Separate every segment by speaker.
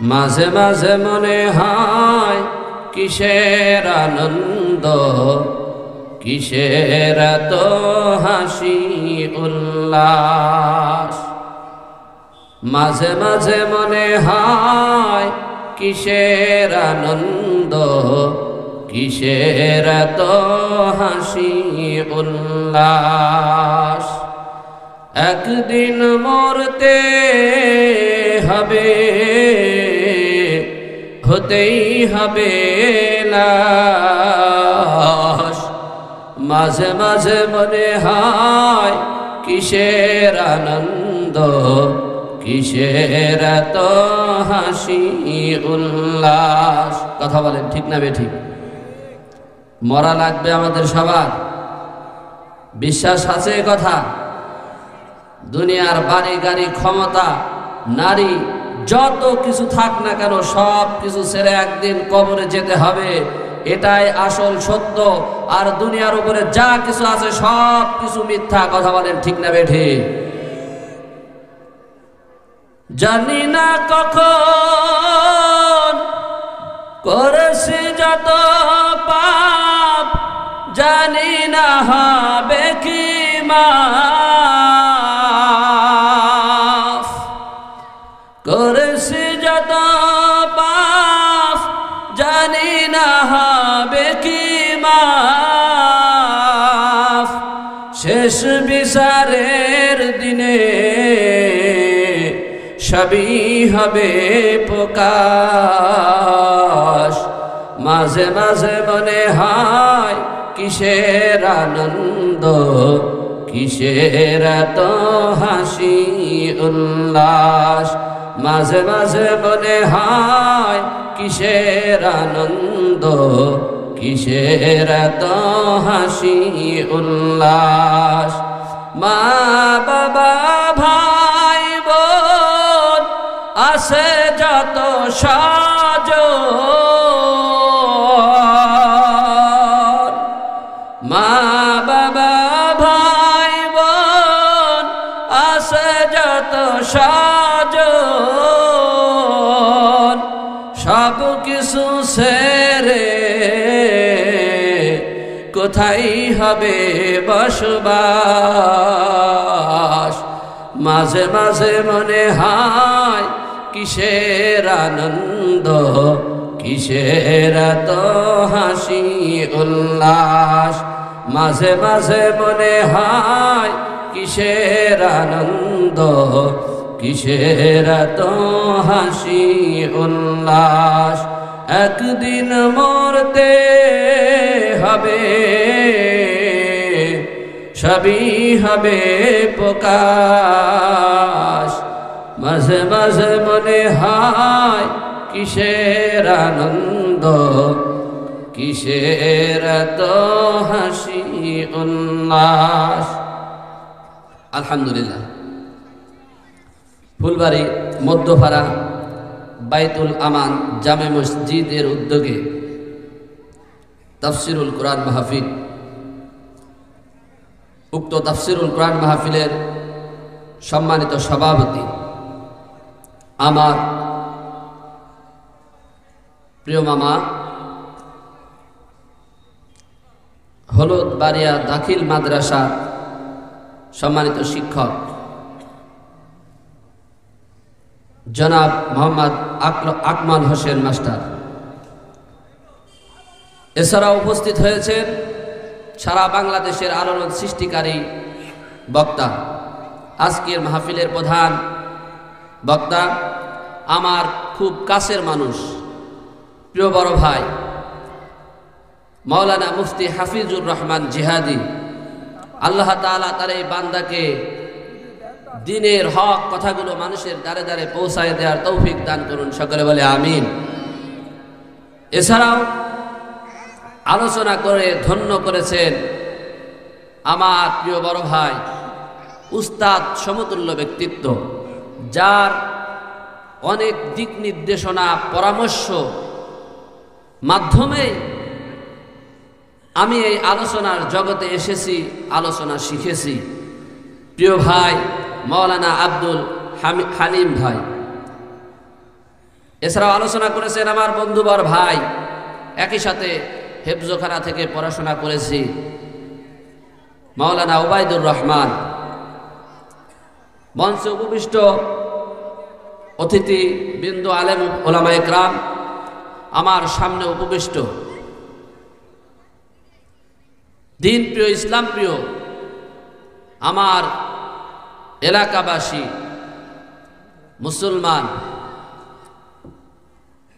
Speaker 1: মাঝে মাঝে মনে হয় কিসের আনন্দ, কিসের এত হাসি উল্লাস। মাঝে মাঝে মনে হয় কিসের আনন্দ, কিসের এত হাসি উল্লাস। একদিন মরতে হবে, হতেই হবে লাশ। মাঝে মাঝে মনে হয় কিসের আনন্দ, কিসের এত হাসি উল্লাস। কথা বলেন ঠিক না বেঠিক? মরা লাগবে আমাদের সবার, বিশ্বাস আছে কথা? দুনিয়ার বাড়ি গাড়ি ক্ষমতা নারী যত কিছু থাক না কেন সব কিছু ছেড়ে একদিন কবরে যেতে হবে, এটাই আসল সত্য। আর দুনিয়ার উপরে যা কিছু আছে সব কিছু মিথ্যা। কথা বলেন ঠিক না বেঠিক? জানি না কখন করেছি যত পাপ, জানি না হবে কি মাফ। করেছি যত পাপ, জানি না হবে কি মাফ। শেষ বিচারের দিনে সবই হবে প্রকাশ। মাঝে মাঝে মনে হয় কিসের আনন্দ, কিসের এত হাসি উল্লাস। মাঝে মাঝে মনে হয় কিসের আনন্দ, কিসের এত হাসি উল্লাস। মা বাবা ভাই বোন আছে যত সাজন, মা বাবা ভাই বোন আছে যত সাজন, সব কিছু ছেড়ে কোথায় হবে বসবাস। মাঝে মাঝে মনে হয় কিসের আনন্দ, কিসের এত হাসি উল্লাস। মাঝে মাঝে মনে হয় কিসের আনন্দ, কিসের এত হাসি উল্লাস। একদিন মরতে হবে, সবই হবে প্রকাশ। মাঝে মাঝে মনে হয় কিসের আনন্দ, কিসের এত হাসি উল্লাস। আলহামদুলিল্লাহ, ফুলবাড়ি মধ্যপাড়া বাইতুল আমান জামে মসজিদের উদ্যোগে তাফসিরুল কোরআন মাহফিল। উক্ত তাফসিরুল কোরআন মাহফিলের সম্মানিত সভাপতি আমার প্রিয় মামা হলুদবাড়িয়া দাখিল মাদ্রাসার সম্মানিত শিক্ষক জনাব মোহাম্মদ আকমাল হোসেন মাস্টার। এছাড়াও উপস্থিত হয়েছেন সারা বাংলাদেশের আলোড়ন সৃষ্টিকারী বক্তা। আজকের মাহফিলের প্রধান বক্তা আমার খুব কাছের মানুষ, প্রিয় বড় ভাই মাওলানা মুফতি হাফিজুর রহমান জিহাদি। আল্লাহ তাআলা তার এই বান্দাকে দ্বীনের হক কথাগুলো মানুষের দ্বারে দ্বারে পৌঁছায় দেওয়ার তৌফিক দান করুন, সকলে বলে আমিন। এছাড়াও আলোচনা করে ধন্য করেছেন আমার প্রিয় বড় ভাই উস্তাদ সমতুল্য ব্যক্তিত্ব, যার অনেক দিক নির্দেশনা পরামর্শ মাধ্যমে আমি এই আলোচনার জগতে এসেছি, আলোচনা শিখেছি। প্রিয় ভাই মাওলানা আব্দুল হালিম ভাই, এছাড়াও আলোচনা করেছেন আমার বন্ধুবর ভাই, একই সাথে হেফজখানা থেকে পড়াশোনা করেছি, মাওলানা ওবায়দুর রহমান। মঞ্চে উপবিষ্ট অতিথি বিন্দু, আলেম ওলামা ইকরাম, আমার সামনে উপবিষ্ট দিন প্রিয়, ইসলাম প্রিয় আমার এলাকাবাসী মুসলমান,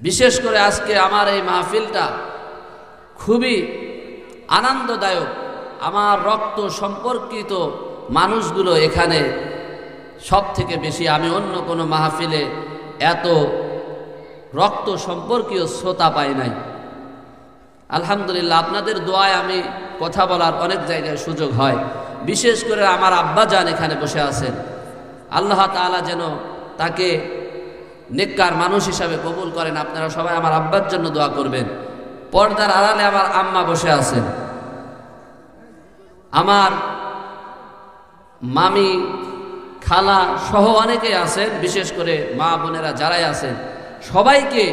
Speaker 1: বিশেষ করে আজকে আমার এই মাহফিলটা খুবই আনন্দদায়ক। আমার রক্ত সম্পর্কিত মানুষগুলো এখানে সব থেকে বেশি, আমি অন্য কোনো মাহফিলে এত রক্ত সম্পর্কীয় শ্রোতা পাই নাই। আলহামদুলিল্লাহ, আপনাদের দোয়ায় আমি কথা বলার অনেক জায়গায় সুযোগ হয়। বিশেষ করে আমার আব্বাজান এখানে বসে আছেন, আল্লাহ তাআলা যেন তাকে নেককার মানুষ হিসাবে কবুল করেন। আপনারা সবাই আমার আব্বার জন্য দোয়া করবেন। পর্দার আড়ালে আমার আম্মা বসে আছেন, আমার মামি, খালা সহ অনেকেই আছেন, বিশেষ করে মা বোনেরা যারাই আছেন সবাইকে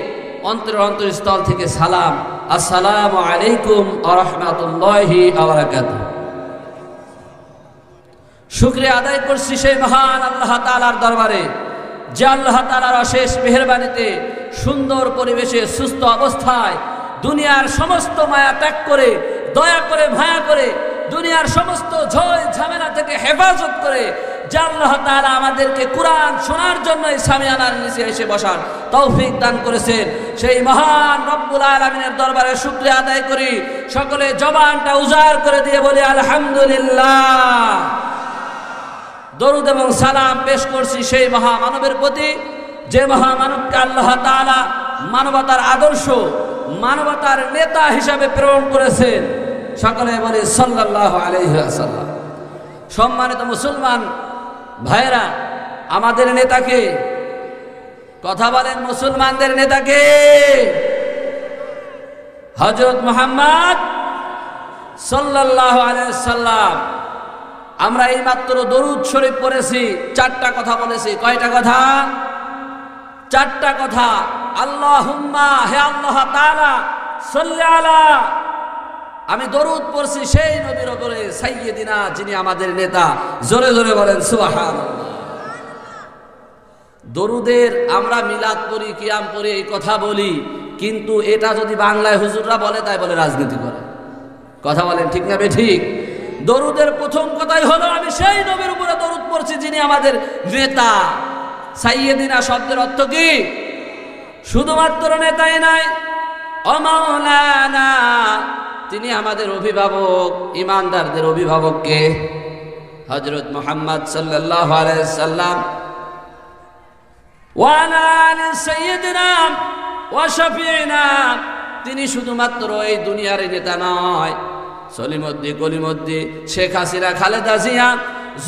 Speaker 1: অন্তরস্থল থেকে সালাম, আসসালামু আলাইকুম ওয়া রাহমাতুল্লাহি ওয়া বারাকাতুহু। শুকরিয়া আদায় করছি সেই মহান আল্লাহ তাআলার দরবারে, যে আল্লাহ তাআলার অশেষ মেহেরবানিতে সুন্দর পরিবেশে সুস্থ অবস্থায় দুনিয়ার সমস্ত মায়া ত্যাগ করে, দয়া করে, মায়া করে, দুনিয়ার সমস্ত ঝয় ঝামেলা থেকে হেফাজত করে যে আল্লাহ তাআলা আমাদেরকে কুরআন শোনার জন্য এই সামিয়ানার নিচে এসে বসার তৌফিক দান করেছেন, সেই মহান রব্বুল আলামিনের দরবারে শুকরিয়া আদায় করি। সকলে জবানটা উজাড় করে দিয়ে বলি আলহামদুলিল্লাহ। দরুদ এবং সালাম পেশ করছি সেই মহামানবের প্রতি, যে মহামানবকে আল্লাহ তাআলা মানবতার আদর্শ, মানবতার নেতা হিসাবে প্রেরণ করেছেন। সকলে বলি সাল্লাল্লাহু আলাইহি ওয়াসাল্লাম। সম্মানিত মুসলমান ভাইরা, আমাদের নেতাকে, কথা বলেন, মুসলমানদের নেতাকে হযরত মুহাম্মদ সাল্লাল্লাহু আলাইহি ওয়াসাল্লাম। আমরা এই মাত্র দরুদ শরীফ পড়েছি, চারটা কথা বলেছি। কয়টা কথা? চারটা কথা। আল্লাহুম্মা, হে আল্লাহ তাআলা, সাল্লি আলা, আমি দরুদ পড়ছি সেই নবীর উপরে, সাইয়্যিদিনা, যিনি আমাদের নেতা। জোরে জোরে বলেন সুবহানাল্লাহ। দরুদের আমরা মিলাদ পড়ি, কিয়াম পড়ি, এই কথা বলি, কিন্তু এটা যদি বাংলায় হুজুররা বলে তাই বলে রাজনীতি করে। কথা বলেন ঠিক না বেঠিক? দরুদের প্রথম কথাই হলো আমি সেই নবীর উপরে দরুদ পড়ছি যিনি আমাদের নেতা। সাইয়্যিদিনা শব্দের অর্থ কি? শুধুমাত্র নেতাই নাই, ও মাওলানা, তিনি আমাদের অভিভাবক, ইমানদারদের অভিভাবক কে? হযরত মুহাম্মদ সাল্লাল্লাহু আলাইহি সাল্লাম। ওয়া আলা আলি সাইয়্যিদিনা ওয়া শাফিঈনা, তিনি শুধুমাত্র এই দুনিয়ার নেতা নয়, সলিমুদ্দি, কলিমুদ্দি, শেখ হাসিনা, খালেদা জিয়া,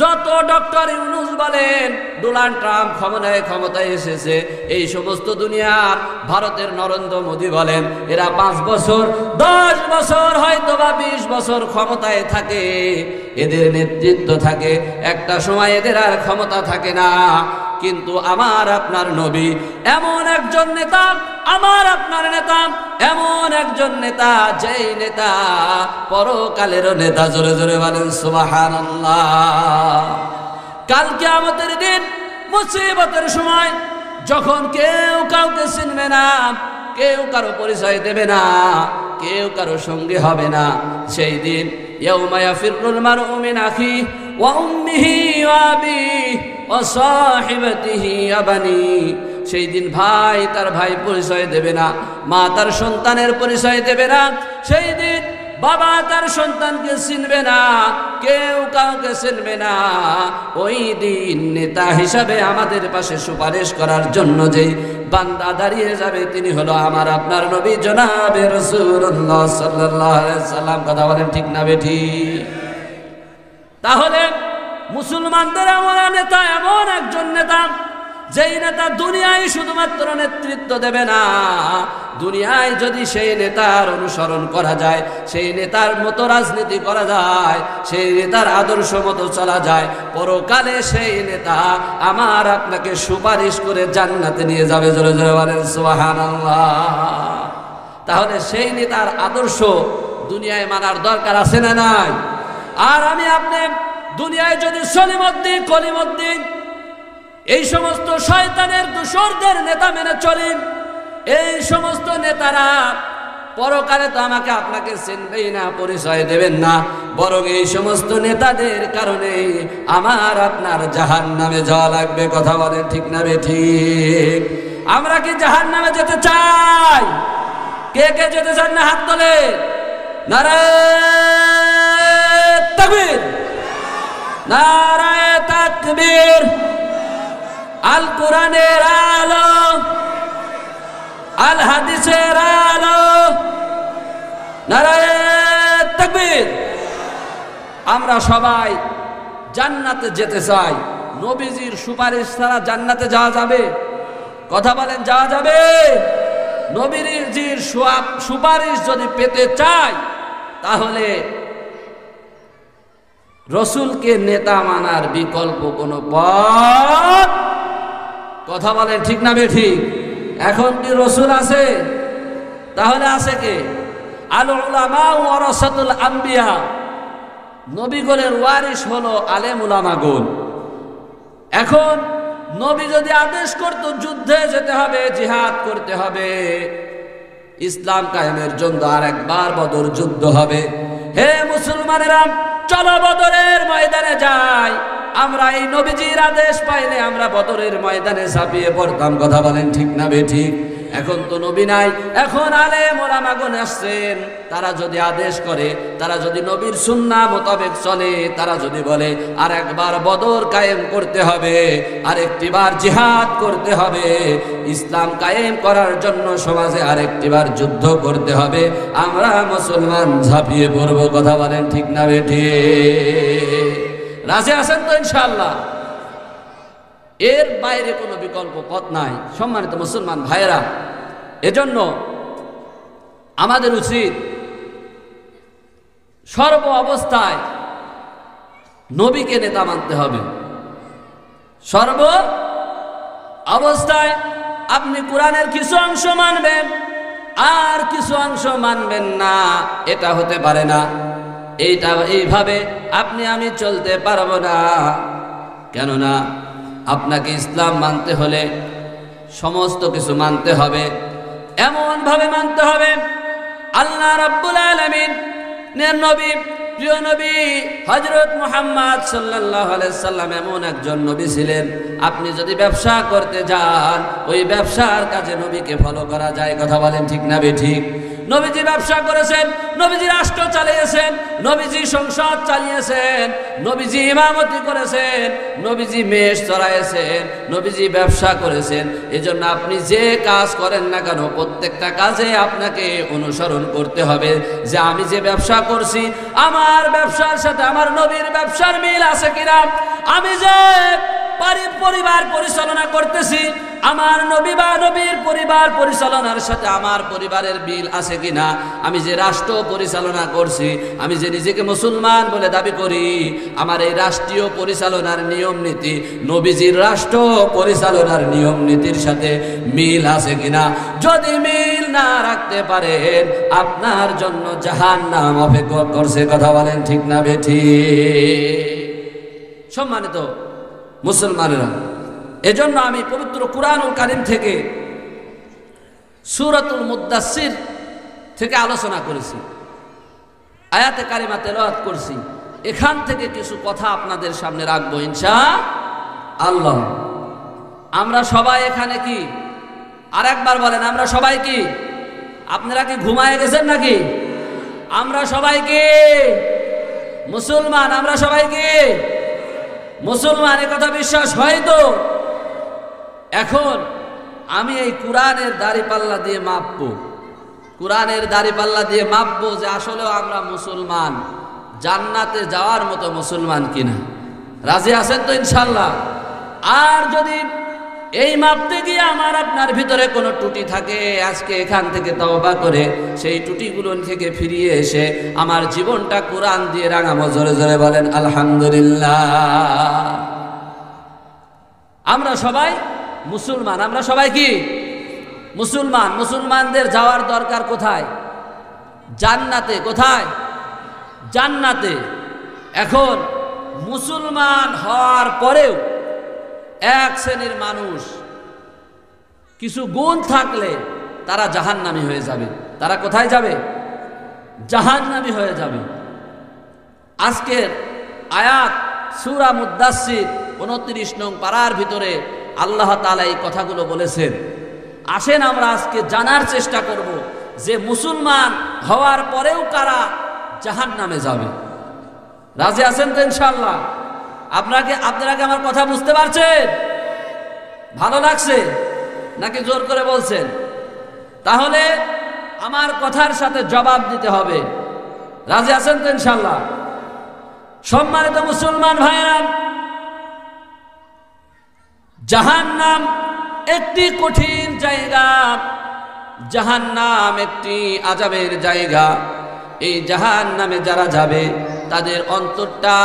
Speaker 1: যত ডক্টর ইউনূস বলেন, ডোনাল্ড ট্রাম্প ক্ষমতায় এসেছে, এই সমস্ত দুনিয়ার ভারতের নরেন্দ্র মোদী বলেন, এরা 5 বছর, 10 বছর, হয়তো বা 20 বছর ক্ষমতায় থাকে, এদের নেতৃত্ব থাকে, একটা সময় এদের আর ক্ষমতা থাকে না। কিন্তু আমার আপনার নবী এমন একজন নেতা, আমার আপনার নেতা এমন একজন নেতা, যেই নেতা পরকালেরও নেতা। জোরে জোরে বলেন সুবহানাল্লাহ। কাল কিয়ামতের দিন, মুসিবতের সময়, যখন কেউ কাউকে চিনবে না, কেউ কারো পরিচয় দেবে না, কেউ কারো সঙ্গে হবে না, সেই দিন ইয়াউমা ইয়াফিরুল মারউ মিন আখিহি ওয়া উম্মিহি ওয়া আবিহি ওয়া সাহিবাতিহি ওয়া বানিহি, সেই দিন ভাই তার ভাই পরিচয় দেবে না, মা তার সন্তানের পরিচয় দেবে না, সেই দিন বাবা তার সন্তানকে চিনবে না, কেউ কাউকে চিনবে না। ওই দিন নেতা হিসাবে আমাদের পাশে সুপারিশ করার জন্য যেই বান্দা দাঁড়িয়ে যাবে, তিনি হলো আমার আপনার নবী জনাবে রাসূলুল্লাহ সাল্লাল্লাহু আলাইহি সাল্লাম। কথা বলেন ঠিক না বেঠিক? তাহলে মুসলমানদের এমন নেতা, এমন একজন নেতা যেই নেতা দুনিয়ায় শুধুমাত্র নেতৃত্ব দেবে না, দুনিয়ায় যদি সেই নেতার অনুসরণ করা যায়, সেই নেতার মতো রাজনীতি করা যায়, সেই নেতার আদর্শ মতো চলা যায়, পরকালে সেই নেতা আমার আপনাকে সুপারিশ করে জান্নাতে নিয়ে যাবে। জোরে জোরে বলেন সুবহানাল্লাহ। তাহলে সেই নেতার আদর্শ দুনিয়ায় মানার দরকার আছে না নাই? আর আমি আপনি দুনিয়ায় যদি সলিমউদ্দিন কলিমউদ্দিন এই সমস্ত শয়তানের দোসরদের নেতা মেনে চলেন, এই সমস্ত নেতারা পরকালে তো আমাকে আপনাকে চিনবেই না, পরিচয় দেবেন না, বরং এই সমস্ত নেতাদের কারণে আমার আপনার জাহান্নামে যাওয়া লাগবে। কথা বলেন ঠিক না বেঠিক? আমরা কি জাহান্নামে যেতে চাই? কে কে যেতে চান না হাত তোলে। নারায়ে তাকবীর, নারায়ে তাকবীর। আল কোরআনের আলো, আল হাদিসের আলো, নারায়ে তাকবীর। আমরা সবাই জান্নাতে যেতে চাই। নবীজির সুপারিশ ছাড়া জান্নাতে যাওয়া যাবে? কথা বলেন, যাওয়া যাবে? নবীজির সুপারিশ যদি পেতে চাই, তাহলে রসুলকে নেতা মানার বিকল্প কোনো পথ, কথা বলেন ঠিক না বেঠিক? এখন কি রসুল আছে? তাহলে আছে কে? আল উলামা ওয়ারাসাতুল আম্বিয়া, নবীগণের ওয়ারিস হলো আলেম উলামাগণ। এখন নবী যদি আদেশ করত যুদ্ধে যেতে হবে, জিহাদ করতে হবে, ইসলাম কায়েমের জন্য আর একবার বদর যুদ্ধ হবে, হে মুসলমানেরা চলো বদরের ময়দানে যাই, আমরা এই নবীজির আদেশ পাইলে আমরা বদরের ময়দানে ঝাঁপিয়ে পড়তাম। কথা বলেন ঠিক না বেঠিক? এখন তো নবী নাই, এখন আলেম ওলামাগণ আসছেন। তারা যদি আদেশ করে, তারা যদি নবীর সুন্নাহ মোতাবেক চলে, তারা যদি বলে আর একবার বদর কায়েম করতে হবে, আরেকটিবার জিহাদ করতে হবে, ইসলাম কায়েম করার জন্য সমাজে আরেকটিবার যুদ্ধ করতে হবে, আমরা মুসলমান ঝাঁপিয়ে পড়ব। কথা বলেন ঠিক না বেঠিক? রাজি আছেন তো ইনশাআল্লাহ? এর বাইরে কোনো বিকল্প পথ নাই সম্মানিত মুসলমান ভাইয়েরা। এজন্য আমাদের উচিত সর্ব অবস্থায় নবীকে নেতা মানতে হবে। সর্ব অবস্থায় আপনি কোরআনের কিছু অংশ মানবেন আর কিছু অংশ মানবেন না, এটা হতে পারে না। এইভাবে আপনি আমি চলতে পারবো না। কেননা আপনাকে ইসলাম মানতে হলে সমস্ত কিছু মানতে হবে, এমন ভাবে মানতে হবে আল্লাহ রাব্বুল আলামিন নবী, প্রিয় নবী হযরত মুহাম্মদ সাল্লাল্লাহু আলাইহি সাল্লাম এমন একজন নবী ছিলেন, আপনি যদি ব্যবসা করতে যান ওই ব্যবসার কাজে নবীকে ফলো করা যায়। কথা বলেন ঠিক না বেঠিক? নবীজি ব্যবসা করেছেন, নবীজি রাষ্ট্র চালিয়েছেন, নবীজি সংসদ চালিয়েছেন, নবীজি ইমামতি করেছেন, নবীজি মেষ চড়াইয়েছেন, নবীজি ব্যবসা করেছেন। এজন্য আপনি যে কাজ করেন না কেন প্রত্যেকটা কাজে আপনাকে অনুসরণ করতে হবে যে আমি যে ব্যবসা করছি আমার ব্যবসার সাথে আমার নবীর ব্যবসার মিল আছে কিনা, আমি যে পরিবার পরিচালনা করতেছি আমার নবী বা নবীর পরিবার পরিচালনার সাথে আমার পরিবারের মিল আছে কিনা, আমি যে রাষ্ট্র পরিচালনা করছি, আমি যে নিজেকে মুসলমান বলে দাবি করি, আমার এই রাষ্ট্রীয় পরিচালনার নিয়ম নীতি নবীজির রাষ্ট্র পরিচালনার নিয়ম নীতির সাথে মিল আছে কিনা। যদি মিল না রাখতে পারেন আপনার জন্য জাহান্নাম অপেক্ষা করছে। কথা বলেন ঠিক না বেঠিক? সম্মানিত মুসলমানেরা, এজন্য আমি পবিত্র কুরআনুল কারীম থেকে সূরাতুল মুদ্দাসসির থেকে আলোচনা করেছি, আয়াতে কারিমা তেলাওয়াত করছি। এখান থেকে কিছু কথা আপনাদের সামনে রাখবো ইনশাআল্লাহ। আমরা সবাই এখানে কি, আর একবার বলেন, আমরা সবাই কি? আপনারা কি ঘুমায় গেছেন নাকি? আমরা সবাই কি মুসলমান? আমরা সবাই কি মুসলমান? এ কথা বিশ্বাস হয় তো? এখন আমি এই কোরআনের দাড়িপাল্লা দিয়ে মাপবো, কোরআনের দাড়িপাল্লা দিয়ে মাপবো যে আসলেও আমরা মুসলমান, জান্নাতে যাওয়ার মতো মুসলমান কিনা। রাজি আছেন তো ইনশাআল্লাহ? আর যদি এই মাপতে গিয়ে আমার আপনার ভিতরে কোনো ত্রুটি থাকে, আজকে এখান থেকে তওবা করে সেই ত্রুটিগুলো থেকে ফিরিয়ে এসে আমার জীবনটা কোরআন দিয়ে রাঙাবো। জোরে জোরে বলেন আলহামদুলিল্লাহ। আমরা সবাই মুসলমান, আমরা সবাই কি মুসলমান। মুসলমানদের যাওয়ার দরকার কোথায়? জান্নাতে। কোথায়? জান্নাতে। এখন মুসলমান হওয়ার পরেও এক শ্রেণীর মানুষ কিছু গুণ থাকলে তারা জাহান্নামী হয়ে যাবে। তারা কোথায় যাবে? জাহান্নামী হয়ে যাবে। আজকের আয়াত সূরা মুদ্দাসসির 29 নং পারার ভিতরে আল্লাহ তাআলা এই কথাগুলো বলেছেন। আসেন আমরা আজকে জানার চেষ্টা করব যে মুসলমান হওয়ার পরেও কারা জাহান্নামে যাবে। রাজি আছেন তো ইনশাআল্লাহ? আপনারা কি আমার কথা বুঝতে পারছেন? ভালো লাগছে নাকি জোর করে বলছেন? তাহলে আমার কথার সাথে জবাব দিতে হবে। রাজি আছেন তো ইনশাআল্লাহ? সম্মানিত মুসলমান ভাইরা, জাহান্নাম একটি কঠিন জায়গা, জাহান্নাম একটি আযাবের জায়গা। এই জাহান্নামে যারা যাবে তাদের অন্তরটা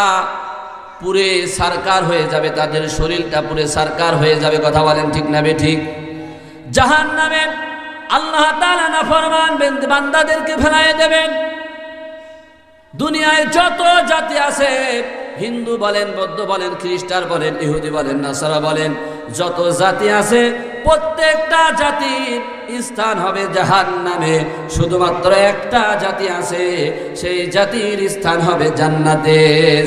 Speaker 1: পুরে সারকার হয়ে যাবে, তাদের শরীরটা পুরে সারকার হয়ে যাবে। কথা বলেন ঠিক না বেঠিক? জাহান্নামে আল্লাহ তাআলা নাফরমান বান্দাদেরকে ফেলায় দেবেন। দুনিয়ায় যত জাতি আছে, হিন্দু বলেন, বৌদ্ধ বলেন, খ্রিস্টান বলেন, ইহুদি বলেন, নাসারা বলেন, যত জাতি আছে প্রত্যেকটা জাতির স্থান হবে জাহান্নামে। শুধুমাত্র একটা জাতি আছে, সেই জাতির স্থান হবে জান্নাতে।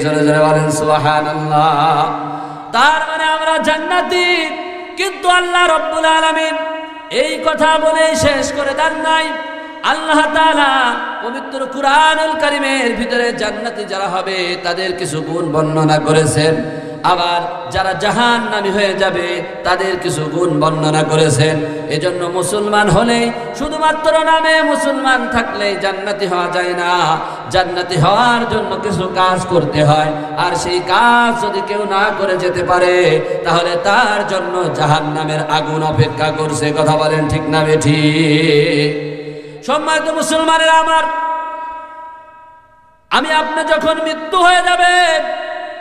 Speaker 1: জোরে জোরে বলেন সুবহানাল্লাহ। তার মানে আমরা জান্নাতি। কিন্তু আল্লাহ রাব্বুল আলামিন এই কথা বলে শেষ করে দেন নাই। আল্লাহ তাআলা পবিত্র কুরআনুল কারীমের ভিতরে জান্নাতি যারা হবে তাদের কিছু গুণ বর্ণনা করেছেন, আবার যারা জাহান্নামী হয়ে যাবে তাদের কিছু গুণ বর্ণনা করেছেন। এজন্য মুসলমান হলেই, শুধুমাত্র নামে মুসলমান থাকলেই জান্নাতি হওয়া যায় না। জান্নাতি হওয়ার জন্য কিছু কাজ করতে হয়, আর সেই কাজ যদি কেউ না করে যেতে পারে তাহলে তার জন্য জাহান্নামের আগুন অপেক্ষা করছে। কথা বলেন ঠিক না বেঠিক? সম্মানিত মুসলমানেরা আমার, আমি আপনি যখন মৃত্যু হয়ে যাবে,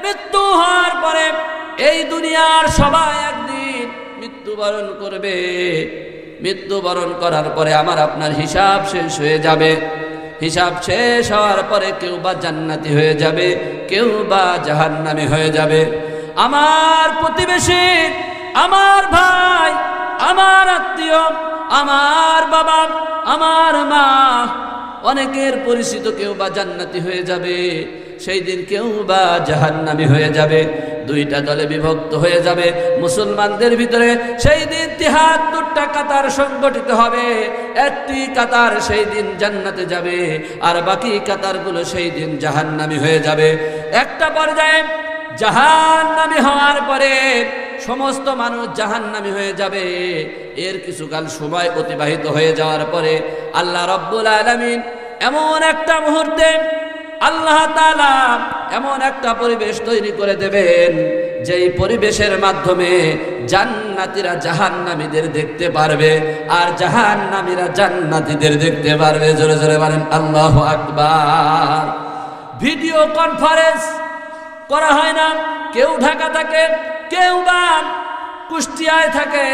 Speaker 1: মৃত্যু হওয়ার পরে এই দুনিয়ার সবাই একদিন মৃত্যুবরণ করবে। মৃত্যুবরণ করার পরে আমার আপনার হিসাব শেষ হয়ে যাবে। হিসাব শেষ হওয়ার পরে কেউ বা জান্নাতি হয়ে যাবে, কেউ বা জাহান্নামী হয়ে যাবে। আমার প্রতিবেশী, আমার ভাই, আমার আত্মীয়, আমার বাবা, আমার মা, অনেকের পরিচিত কেউ বা জান্নাতি হয়ে যাবে, সেই দিন কেউ বা জাহান্নামী হয়ে যাবে। দুইটা দলে বিভক্ত হয়ে যাবে মুসলমানদের ভিতরে। সেই দিন ৭৩টা কাতার সংগঠিত হবে। একটি কাতার সেই দিন জান্নাতে যাবে, আর বাকি কাতারগুলো সেই দিন জাহান্নামী হয়ে যাবে। একটা পর্যায়ে জাহান্নামী হওয়ার পরে সমস্ত মানুষ জাহান্নামী হয়ে যাবে। এর কিছুকাল সময় অতিবাহিত হয়ে যাওয়ার পরে আল্লাহ রাব্বুল আলামিন এমন একটা মুহূর্তে, আল্লাহ তাআলা এমন একটা পরিবেশ তৈরি করে দেবেন, যেই পরিবেশের মাধ্যমে জান্নাতীরা জাহান্নামীদের দেখতে পারবে, আর জাহান্নামীরা জান্নাতীদের দেখতে পারবে। জোরে জোরে বলেন আল্লাহু আকবার। ভিডিও কনফারেন্স করা হয় না? কেউ ঢাকা থাকে, কেউ বা কুষ্টিয়ায় থাকে,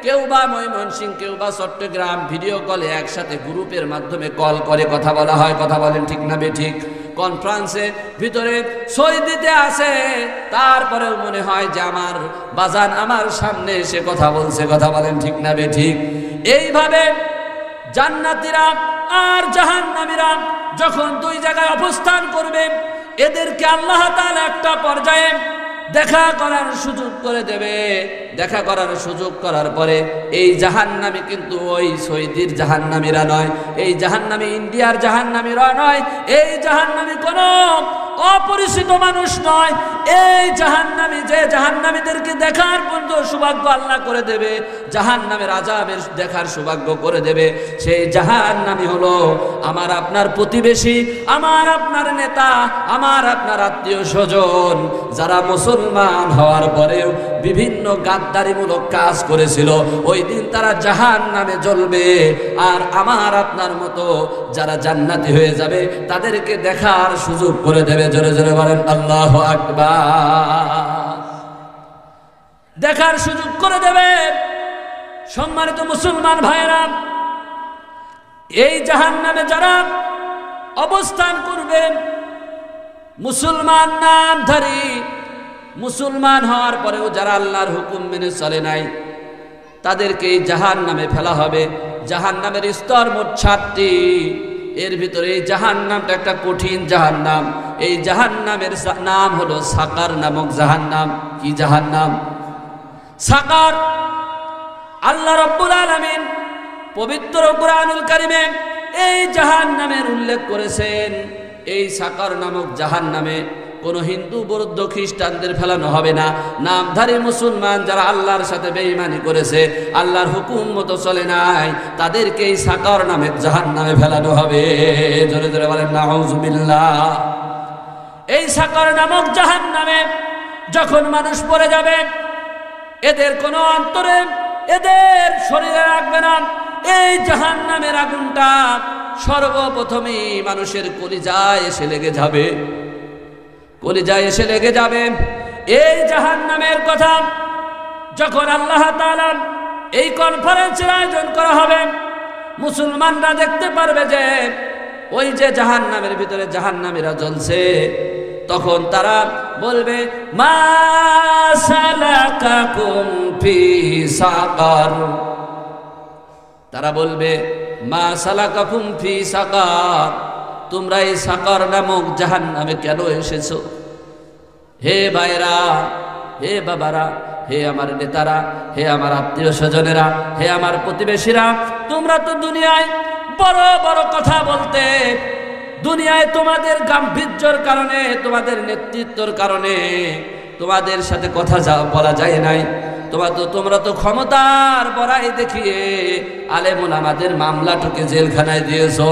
Speaker 1: কেউ বা ময়মনসিংহ, কেউ বা চট্টগ্রাম। ভিডিও কলে একসাথে গ্রুপের মাধ্যমে কল করে কথা বলা হয়। কথা বলেন ঠিক না বেঠিক? কনফারেন্সে ভিতরে সই দিতে আসে, তারপরেও মনে হয় যে আমার বাজান আমার সামনে এসে কথা বলছে। কথা বলেন ঠিক না বেঠিক? এইভাবে জান্নাতীরা আর জাহান্নামীরা যখন দুই জায়গায় অবস্থান করবে, এদেরকে আল্লাহ তাআলা একটা পর্যায়ে দেখা করার সুযোগ করে দেবে। দেখা করার সুযোগ করার পরে এই জাহান্নামী কিন্তু ওই সৌদির জাহান্নামীরা নয়, এই জাহান্নামী ইন্ডিয়ার জাহান্নামীরা নয়, এই জাহান্নামী কোনো অপরিচিত মানুষ নয়। এই জাহান্নামী, যে জাহান্নামীদেরকে দেখার পর্যন্ত সৌভাগ্য আল্লাহ করে দেবে, জাহান্নামের আযাবের দেখার সৌভাগ্য করে দেবে, সেই জাহান্নামী হলো আমার আপনার প্রতিবেশী, আমার আপনার নেতা, আমার আপনার আত্মীয় স্বজন, যারা মুসলমান হওয়ার পরেও বিভিন্ন গাদ্দারিমূলক কাজ করেছিল, ওই দিন তারা জাহান্নামে জ্বলবে। আর আমার আপনার মতো যারা জান্নাতি হয়ে যাবে তাদেরকে দেখার সুযোগ করে দেবে। জোরে জোরে বলেন আল্লাহু আকবার। দেখার সুযোগ করে দেবে। সম্মানিত মুসলমান ভাইরা, এই জাহান্নামে যারা অবস্থান করবে, মুসলমান নামধারী, মুসলমান হওয়ার পরেও যারা আল্লাহর হুকুম মেনে চলে নাই, তাদেরকে এই জাহান্নামে ফেলা হবে। জাহান্নামের স্তর মোট 7টি। এর ভিতরে এই জাহান্নামটা একটা কঠিন জাহান্নাম। এই জাহান্নামের নাম হলো সাকার নামক জাহান্নাম। কি জাহান্নাম? সাকার। আল্লাহ রাব্বুল আলামিন পবিত্র কুরআনুল কারীমে এই জাহান্নামের উল্লেখ করেছেন। এই সাকার নামক জাহান্নামে কোনো হিন্দু, বৌদ্ধ, খ্রিস্টানদের ফেলানো হবে না। নামধারী মুসলমান যারা আল্লাহর সাথে বেঈমানি করেছে, আল্লাহর হুকুম মতো চলে নাই, তাদেরকে এই সাকার নামের জাহান্নামে ফেলানো হবে। জোরে জোরে বলেন নাউযুবিল্লাহ। এই সাকার নামক জাহান্নামে যখন মানুষ পড়ে যাবে, এদের কোনো অন্তরে, এদের শরীরে রাখবে না। এই জাহান্নামের আগুনটা সর্বপ্রথমেই মানুষের কলিজায় এসে লেগে যাবে। কলিজায় এসে লেগে যাবে। এই জাহান্নামের কথা যখন আল্লাহ তাআলা এই কনফারেন্সের আয়োজন করা হবে, মুসলমানরা দেখতে পারবে যে ওই যে জাহান্নামের ভিতরে জাহান্নামীরা জ্বলছে, তখন তারা বলবে মা সালাকাকুম ফি সাকার। তারা বলবে মা সালাকাকুম ফি সাকার, তোমরা এই সাকার নামক জাহান্নামে কেন এসেছো? হে ভাইরা, হে বাবারা, হে আমার নেতারা, হে আমার আত্মীয় স্বজনেরা, হে আমার প্রতিবেশীরা, তোমরা তো দুনিয়ায় বড় বড় কথা বলতে, দুনিয়ায় তোমাদের গাম্ভীর্যের কারণে, তোমাদের নেতৃত্বের কারণে তোমাদের সাথে কথা বলা যায় নাই। তোমরা তো ক্ষমতার বড়াই দেখিয়ে আলেম ওলামাদের মামলাটুকে জেলখানায় দিয়েছো।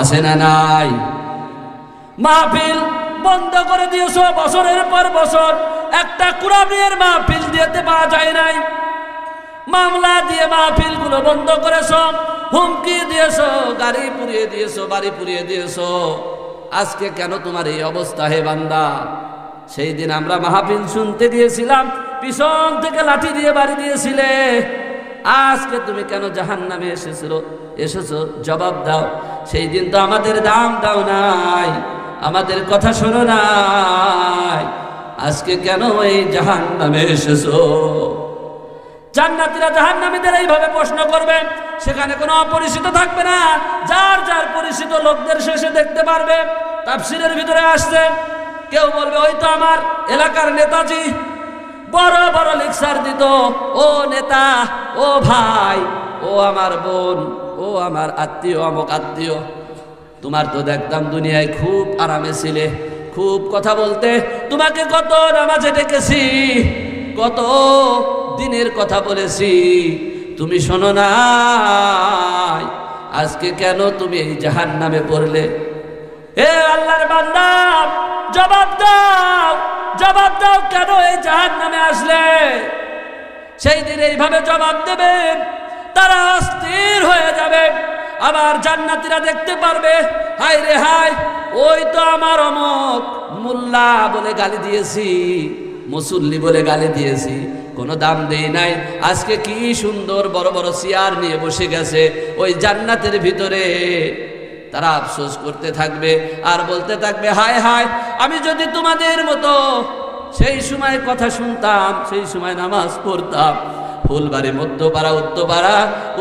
Speaker 1: আছে না নাই? মাহফিল বন্ধ করে দিয়েছো বছরের পর বছর, একটা কুরআনের মাহফিল দিতে পারা যায় নাই। মামলা দিয়ে মাহফিলগুলো বন্ধ করেছো, হুমকি দিয়েছো, গাড়ি পুড়িয়ে দিয়েছো, বাড়ি পুড়িয়ে দিয়েছো। আজকে কেন তোমার এই অবস্থা হে বান্দা? সেই দিন আমরা মাহফিল শুনতে গিয়েছিলাম, পিছন থেকে লাঠি দিয়ে বাড়ি দিয়েছিলে। আজকে তুমি কেন জাহান্নামে এসেছো? জবাব দাও। সেই দিন তো আমাদের দাম দাও নাই, আমাদের কথা শোনো নাই, আজকে কেন এই জাহান্নামে এসেছো? জান্নাতীরা জাহান্নামীদের এইভাবে প্রশ্ন করবে। সেখানে কোনো অপরিচিত থাকবে না, যার যার পরিচিত লোকদের শেষে দেখতে পারবে। তাফসীরের ভিতরে আসছে, কেউ বলবে ওই তো আমার এলাকার নেতাজি, বড় বড় লেকচার দিত, ও নেতা, ও ভাই, ও আমার বোন, ও আমার আত্মীয়, অমুক আত্মীয়, তোমার তো দেখতাম দুনিয়ায় খুব আরামে ছিলে, খুব কথা বলতে, তোমাকে কত নামাজে ডেকেছি, কত দিনের কথা বলেছি, তুমি শোনো নাই, আজকে কেন তুমি এই জাহান্নামে পড়লে? হে আল্লাহর বান্দা, জবাব দাও, জবাব দাও, কেন এই জাহান্নামে আসলে? সেই দিন এইভাবে জবাব দেবেন, তারা অস্থির হয়ে যাবে। আবার জান্নাতীরা দেখতে পারবে, হায় রে হায়, ওই তো আমার অমুক মোল্লা বলে গালি দিয়েছি, মুসল্লি বলে গালি দিয়েছি, কোনো দাম দেই নাই, আজকে কি সুন্দর বড় বড় চেয়ার নিয়ে বসে গেছে ওই জান্নাতের ভিতরে। তারা আফসোস করতে থাকবে আর বলতে থাকবে, হায় হায়, আমি যদি তোমাদের মতো সেই সময় কথা শুনতাম, সেই সময় নামাজ পড়তাম, ফুলবাড়ি, মধ্যপাড়া,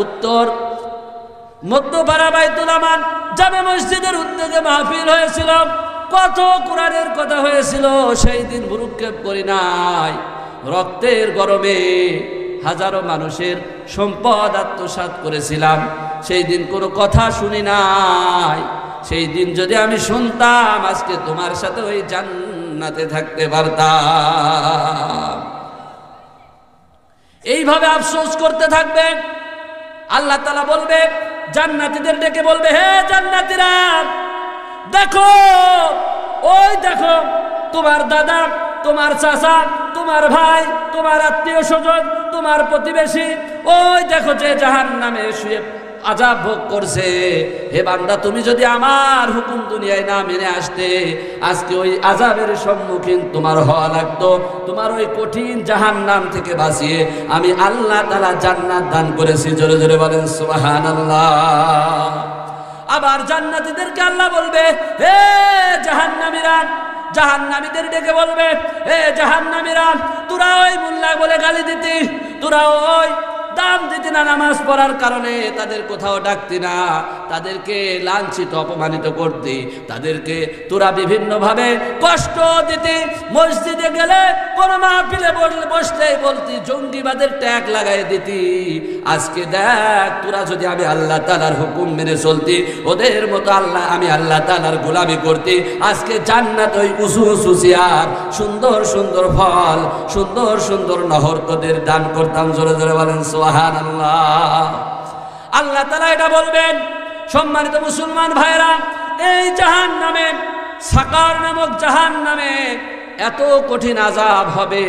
Speaker 1: উত্তর মধ্যপাড়া বাইতুল আমান জামে মসজিদের উদ্যোগে মাহফিল হয়েছিল, কত কোরআনের কথা হয়েছিল, সেই দিন ভ্রুক্ষেপ করি নাই। রক্তের গরমে হাজারো মানুষের সম্পদ আত্মসাৎ করেছিলাম, সেই দিন কোনো কথা শুনি নাই। সেই দিন যদি আমি শুনতাম, আজকে তোমার সাথে ওই জান্নাতে থাকতে পারতাম। এইভাবে আফসোস করতে থাকবে। আল্লাহ তাআলা বলবে, জান্নাতীদের ডেকে বলবে, হে জান্নাতীরা, দেখো, ওই দেখো, তোমার দাদা, তোমার চাচা, তোমার ভাই, তোমার আত্মীয় স্বজন, তোমার প্রতিবেশী, ওই দেখো যে জাহান্নামে শুয়ে আযাব ভোগ করছে। হে বান্দা, তুমি যদি আমার হুকুম দুনিয়ায় না মেনে আসতে, আজকে ওই আযাবের সম্মুখীন তোমার হওয়া লাগতো। তোমার ওই কঠিন জাহান্নাম থেকে বাঁচিয়ে আমি আল্লাহ তাআলা জান্নাত দান করেছি। জোরে জোরে বলেন সুবহানাল্লাহ। আবার জান্নাতীদেরকে আল্লাহ বলবে, হে জাহান্নামীরা, জাহান্নামীদের ডেকে বলবে, হে জাহান্নামীরা, তোরা ওই মোল্লা বলে গালি দিতি, তোরা ওই দাম দিতি না নামাজ পড়ার কারণে, তাদের কোথাও ডাকতি না, তাদেরকে লাঞ্ছিত অপমানিত করতি, তাদেরকে তোরা বিভিন্নভাবে কষ্ট দিতি। মসজিদে গেলে কোন মাহফিলে বসলেই বলতি, জঙ্গিবাদের ট্যাগ লাগাই দিতি। আজকে দেখ, তোরা যদি আমি আল্লাহ তাআলার হুকুম মেনে চলতি, ওদের মতো আমি আল্লাহ তাআলার গোলামি করতি, আজকে জান্নাত ওই উঁচু উঁচু চেয়ার, সুন্দর সুন্দর ফল, সুন্দর সুন্দর নহর তোদের দান করতাম। জোরে জোরে বলেন সুবহানাল্লাহ। আল্লাহ তাআলা এটা বলবেন। সম্মানিত মুসলমান ভাইরা, এই জাহান্নামে, সাকার নামক জাহান্নামে এত কঠিন আযাব হবে,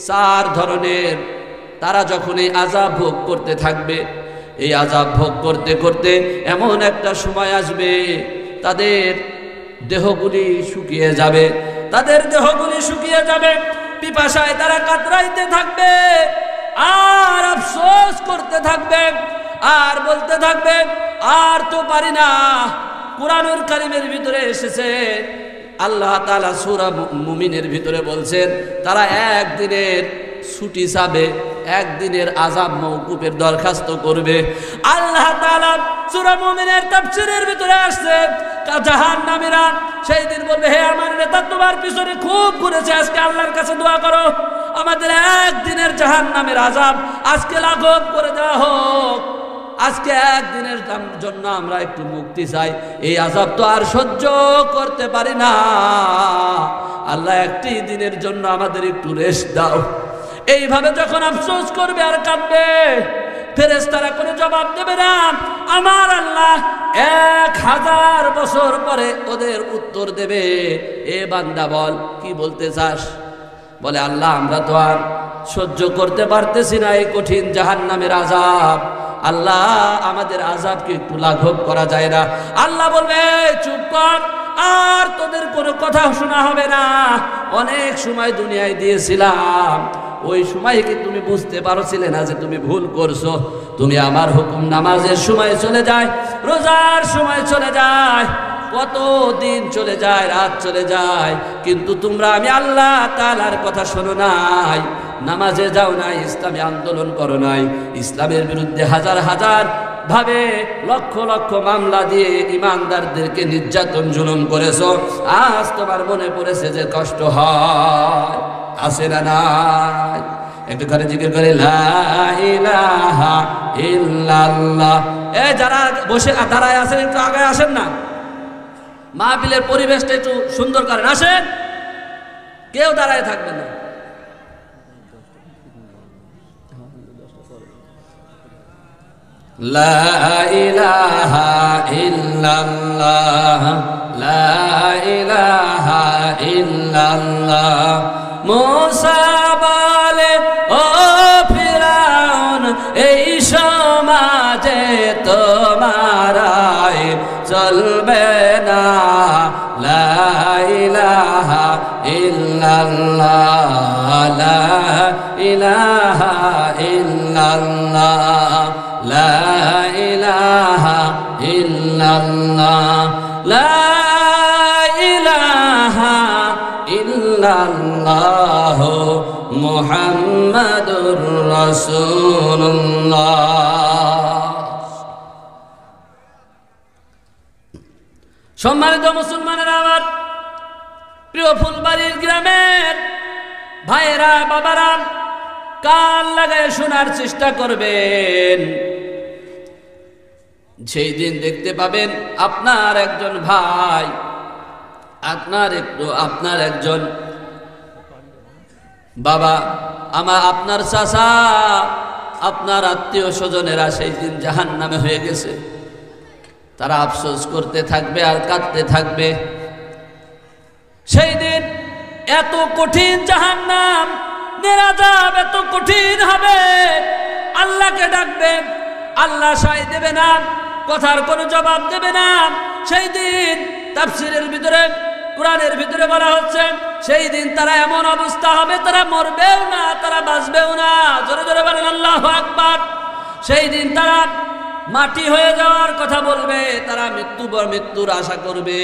Speaker 1: 4 ধরনের। তারা যখন এই আযাব ভোগ করতে থাকবে, এই আযাব ভোগ করতে করতে এমন একটা সময় আসবে, তাদের দেহগুলি শুকিয়ে যাবে, তাদের দেহগুলি শুকিয়ে যাবে, পিপাসায় তারা কাতরাইতে থাকবে, আর আফসোস করতে থাকবে, আর বলতে থাকবে, আর তো পারি না। কুরআনুল কারীমের ভিতরে এসেছে, আল্লাহ তাআলা সূরা মুমিনের ভিতরে বলছেন, তারা একদিনের ছুটি চাবে, একদিনের আযাব মওকুফের দরখাস্ত করবে। আল্লাহ তাআলা সূরা মুমিনের তাফসীরের ভিতরে আসছে, জাহান্নামীরা সেই দিন বলবে, হে আমার নেতা, তোমার পিছনে খুব ঘুরেছে, আজকে আল্লাহর কাছে দোয়া করো, আমাদের একদিনের জাহান্নামের আযাব আজকে লাঘব করে দেওয়া হোক। আজকে একদিনের জন্য আমরা একটু মুক্তি চাই, এই আযাব তো আর সহ্য করতে পারি না, আল্লাহ একটি দিনের জন্য আমাদের একটু রেস্ট দাও। এইভাবে যখন আফসোস করবে আর কাঁদবে, ফেরেশতারা কোনো জবাব দেবে না। আমার আল্লাহ 1000 বছর পরে ওদের উত্তর দেবে, এ বান্দা বল, কি বলতে চাস? বলে, আল্লাহ আমরা তো আর সহ্য করতে পারতেছি না এই কঠিন জাহান্নামের আযাব, আল্লাহ আমাদের আযাবকে একটু লাঘব করা যায় না? আল্লাহ বলবে, চুপ কর, আর তোদের কোনো কথা শোনা হবে না। অনেক সময় দুনিয়ায় দিয়েছিলাম, ওই সময় কি তুমি বুঝতে পারছিলে না যে তুমি ভুল করছো? তুমি আমার হুকুম, নামাজের সময় চলে যায়, রোজার সময় চলে যায়, কত দিন চলে যায়, রাত চলে যায়, কিন্তু তোমরা আমি আল্লাহ তাআলার কথা শোনো নাই, নামাজে যাও নাই, ইসলামী আন্দোলন করো নাই, ইসলামের বিরুদ্ধে হাজার হাজার ভাবে লক্ষ লক্ষ মামলা দিয়ে ইমানদারদেরকে নির্যাতন জুলুম করেছো। আজ তোমার মনে পড়েছে যে কষ্ট হয়, আছে না নাই? একটু করে জিকির করে, লা ইলাহা ইল্লাল্লাহ। যারা বসে দাঁড়ায় আছেন, একটু আগে আসেন না, মাহফিলের পরিবেশটা একটু সুন্দর করেন, আসেন, কেউ দাঁড়ায় থাকবে না। লা ইলাহা ইল্লাল্লাহ, লা ইলাহা ইল্লাল্লাহ। মুসা বলে, ও ফিরাউন, এই সমাজে তোমার চলবে না, লা ইলাহা ইল্লাল্লাহ, লা ইলাহা ইল্লাল্লাহ, লা ইলাহা ইল্লাল্লাহ, লা ইলাহা ইল্লাল্লাহ, মুহাম্মাদুর রাসূলুল্লাহ। সম্মানিত মুসলমানেরা, আমার প্রিয় ফুলবাড়ির গ্রামের ভাইয়েরা, বাবারা, কান লাগায় শোনার চেষ্টা করবেন। সেই দিন দেখতে পাবেন আপনার একজন ভাই, আপনার একজন বাবা, আপনার চাচা, আপনার আত্মীয় স্বজনেরা সেই দিন জাহান্নামে হয়ে গেছে। তারা আফসোস করতে থাকবে আর কাঁদতে থাকবে। সেই দিন এত কঠিন জাহান্নাম, নেরাজাব এত কঠিন হবে, আল্লাহকে ডাকবে, আল্লাহ সায় দেবে না, কথার কোনো জবাব দেবে না। সেই দিন তাফসীরের ভিতরে, কোরআনের ভিতরে বলা হচ্ছে, সেই দিন তারা এমন অবস্থা হবে, তারা মরবেও না, তারা বাঁচবেও না। জোরে জোরে বলেন আল্লাহু আকবার। সেই দিন তারা মাটি হয়ে যাওয়ার কথা বলবে, তারা মৃত্যুর আশা করবে।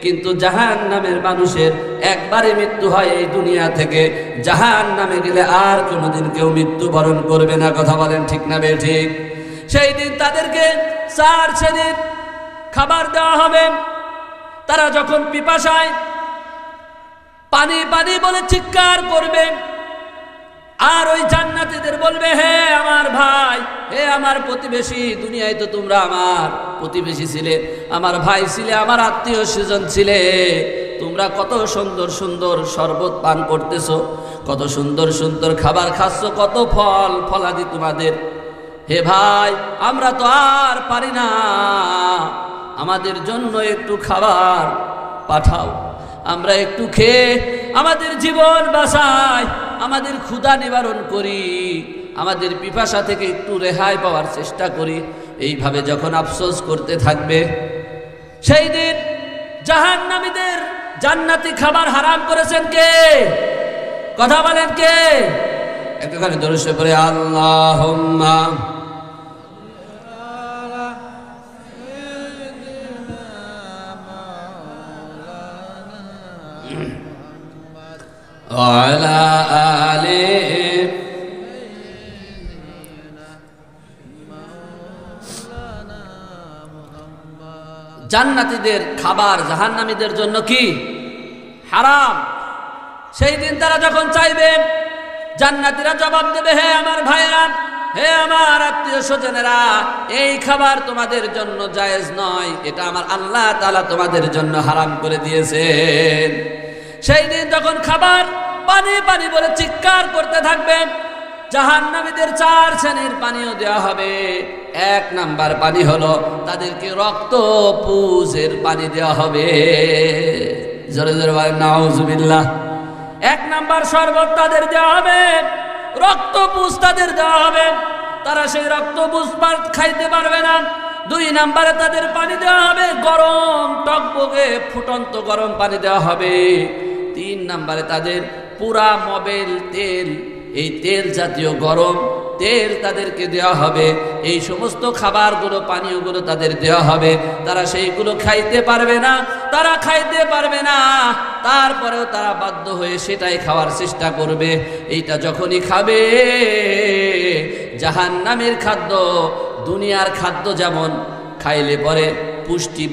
Speaker 1: কিন্তু জাহান্নামের মানুষের একবারে মৃত্যু হয় এই দুনিয়া থেকে, জাহান্নামে গেলে আর কোনোদিন কেউ মৃত্যুবরণ করবে না। কথা বলেন ঠিক না বেঠিক? সেই দিন তাদেরকে 4 শ্রেণীর খাবার দেওয়া হবে। তারা যখন পিপাসায় পানি পানি বলে চিৎকার করবে, আর ওই জান্নাতীদের বলবে, হে আমার ভাই, হে আমার প্রতিবেশী, দুনিয়ায় তো তোমরা আমার প্রতিবেশী ছিলে, আমার ভাই ছিলে, আমার আত্মীয় স্বজন ছিলে, তোমরা কত সুন্দর সুন্দর শরবত পান করতেছো, কত সুন্দর সুন্দর খাবার খাচ্ছ, কত ফল ফলাদি তোমাদের। হে ভাই, আমরা তো আর পারি না, আমাদের জন্য একটু খাবার পাঠাও, আমরা একটু খেয়ে আমাদের জীবন বাঁচাই, আমাদের ক্ষুধা নিবারণ করি, আমাদের পিপাসা থেকে একটু রেহাই পাওয়ার চেষ্টা করি। এইভাবে যখন আফসোস করতে থাকবে, সেই দিন জাহান্নামীদের জান্নাতি খাবার হারাম করেছেন কে? কথা বলেন কে? একটুখানি দরুদ পড়ে আল্লাহুম্মা ওয়ালা আলি জান্নাতীদের খাবার জাহান্নামীদের জন্য কি হারাম। সেই দিন তারা যখন চাইবে, জান্নাতীরা জবাব দেবে, হে আমার ভাইয়েরা, হে আমার আত্মীয় স্বজনেরা, এই খাবার তোমাদের জন্য জায়েজ নয়, এটা আমার আল্লাহ তাআলা তোমাদের জন্য হারাম করে দিয়েছেন। সেই দিন যখন খাবার পানি পানি বলে চিৎকার করতে থাকবে, জাহান্নামীদের 4 শ্রেণীর পানীয় দেওয়া হবে। 1 নাম্বার পানি হলো তাদেরকে রক্ত পুষের পানি দেওয়া হবে। জোরে জোরে বলেন নাউজুবিল্লাহ। 1 নাম্বার শরবত তাদের দেওয়া হবে, রক্ত পুষ তাদের দেওয়া হবে, তারা সেই রক্ত পুষ খাইতে পারবে না। 2 নাম্বারে তাদের পানি দেওয়া হবে গরম টকবকে ফুটন্ত গরম পানি দেওয়া হবে। 3 নাম্বারে তাদের পুরা মবেল তেল, এই তেল জাতীয় গরম তেল তাদেরকে দেওয়া হবে। এই সমস্ত খাবারগুলো পানীয়গুলো তাদের দেওয়া হবে, তারা সেইগুলো খাইতে পারবে না, তারা খাইতে পারবে না, তারপরেও তারা বাধ্য হয়ে সেটাই খাওয়ার চেষ্টা করবে। এইটা যখনই খাবে, জাহান্নামের খাদ্য দুনিয়ার খাদ্য যেমন খাইলে পরে পুষ্টি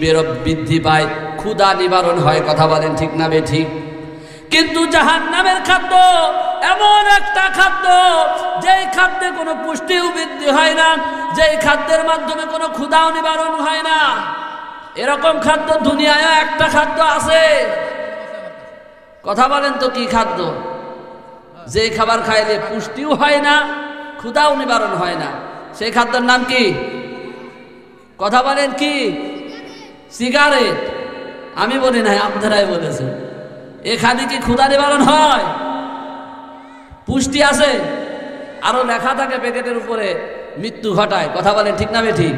Speaker 1: বৃদ্ধি পায়, ক্ষুধা নিবারণ হয়। কথা বলেন ঠিক না বেঠিক? কিন্তু জাহান্নামের খাদ্য এমন একটা খাদ্য, যেই খাদ্যে কোনো পুষ্টিও বৃদ্ধি হয় না, যেই খাদ্যের মাধ্যমে কোনো ক্ষুধাও নিবারণ হয় না। এরকম খাদ্য দুনিয়ায় একটা খাদ্য আছে। কথা বলেন তো কি খাদ্য? যে খাবার খাইলে পুষ্টিও হয় না, ক্ষুধাও নিবারণ হয় না, সেই খাদ্যের নাম কি? কথা বলেন কি? সিগারেট। আমি বলি নাই, আপনারাই বলেছেন। এখানে কি ক্ষুধা নিবারণ হয়? পুষ্টি আছে? আরো লেখা থাকে প্যাকেটের উপরে, মৃত্যু ঘটায়। কথা বলেন ঠিক না বেঠিক?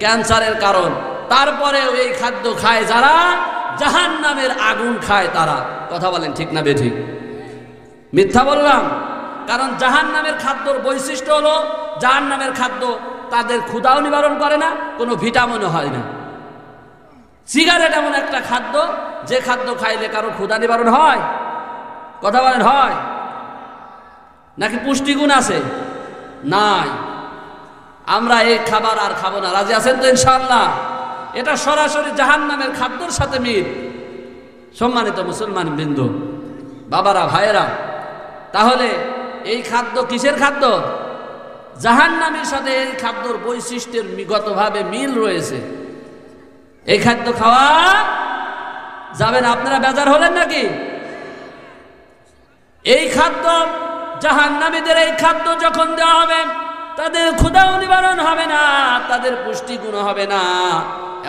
Speaker 1: ক্যান্সারের কারণ। তারপরেও এই খাদ্য খায় যারা, জাহান্নামের আগুন খায় তারা। কথা বলেন ঠিক না বেঠিক? মিথ্যা বললাম? কারণ জাহান্নামের খাদ্যর বৈশিষ্ট্য হলো, জাহান্নামের খাদ্য তাদের ক্ষুধাও নিবারণ করে না, কোনো ভিটামিনও হয় না। সিগারেট এমন একটা খাদ্য, যে খাদ্য খাইলে কারো ক্ষুধা নিবারণ হয়? কথা বলেন হয় নাকি? পুষ্টিগুণ আছে? নাই। আমরা এই খাবার আর খাবো না। রাজি আছেন তো ইনশাআল্লাহ? এটা সরাসরি জাহান্নামের খাদ্যর সাথে মিল। সম্মানিত মুসলমান বৃন্দ, বাবারা, ভাইয়েরা, তাহলে এই খাদ্য কিসের খাদ্য? জাহান্নামের সাথে এই খাদ্যর বৈশিষ্ট্যের গতভাবে মিল রয়েছে। এই খাদ্য খাওয়া যাবেন? আপনারা বেজার হলেন নাকি? এই খাদ্য জাহান্নামীদের, এই খাদ্য যখন দেওয়া হবে, তাদের ক্ষুধাও নিবারণ হবে না, তাদের পুষ্টিগুণ হবে না।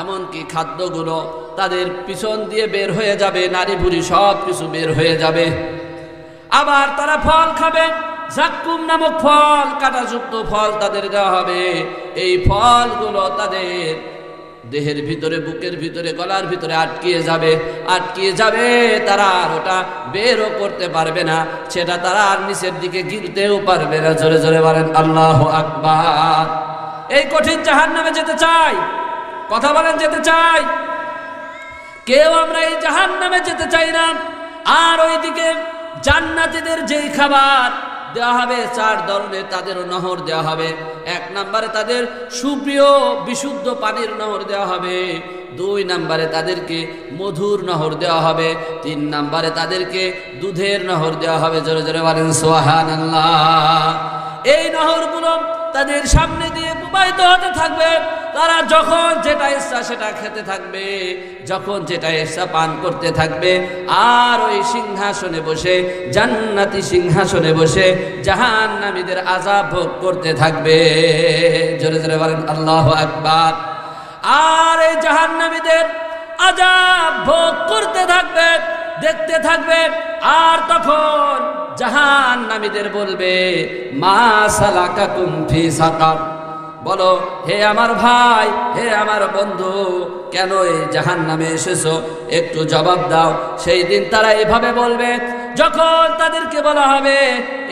Speaker 1: এমনকি খাদ্যগুলো তাদের পিছন দিয়ে বের হয়ে যাবে, নারী বুড়ি সব কিছু বের হয়ে যাবে। আবার তারা ফল খাবে, জাক্কুম নামক ফল, কাঁটাযুক্ত ফল তাদের দেওয়া হবে। এই ফলগুলো তাদের দেহের ভিতরে, বুকের ভিতরে, গলার ভিতরে আটকিয়ে যাবে, তারা আর ওটা বেরও করতে পারবে না, সেটা তারা আর নিচের দিকে গিলতেও পারবে না। জোরে জোরে বলেন আল্লাহু আকবার। এই কঠিন জাহান্নামে যেতে চাই? কথা বলেন, যেতে চাই? কেউ আমরা এই জাহান্নামে যেতে চাই না। আর ওইদিকে জান্নাতীদের যেই খাবার দেওয়া হবে, 4 ধরনের তাদেরও নহর দেওয়া হবে। 1 নম্বরে তাদের সুপ্রিয় বিশুদ্ধ পানির নহর দেওয়া হবে, 2 নম্বরে তাদেরকে মধুর নহর দেওয়া হবে, 3 নম্বরে তাদেরকে দুধের নহর দেওয়া হবে। জোরে জোরে বলেন সুবহানাল্লাহ। এই নহরগুলো তাদের সামনে দিয়ে প্রবাহিত হতে থাকবে। তারা যখন যেটা ইচ্ছা সেটা খেতে থাকবে, যখন যেটা ইচ্ছা পান করতে থাকবে। আর ওই সিংহাসনে বসে, জান্নাতি সিংহাসনে বসে জাহান্নামীদের আযাব ভোগ করতে থাকবে। জোরে জোরে বলেন আল্লাহু আকবার। আর এই জাহান্নামীদের আযাব ভোগ করতে থাকবে, দেখতে থাকবে। আর তখন জাহান্নামীদের বলবে, মা সালাকাকুম ফি সাকার। বলো, হে আমার ভাই, হে আমার বন্ধু, কেন এই জাহান্নামে এসেছো? একটু জবাব দাও। সেই দিন তারা এভাবে বলবে, যখন তাদেরকে বলা হবে,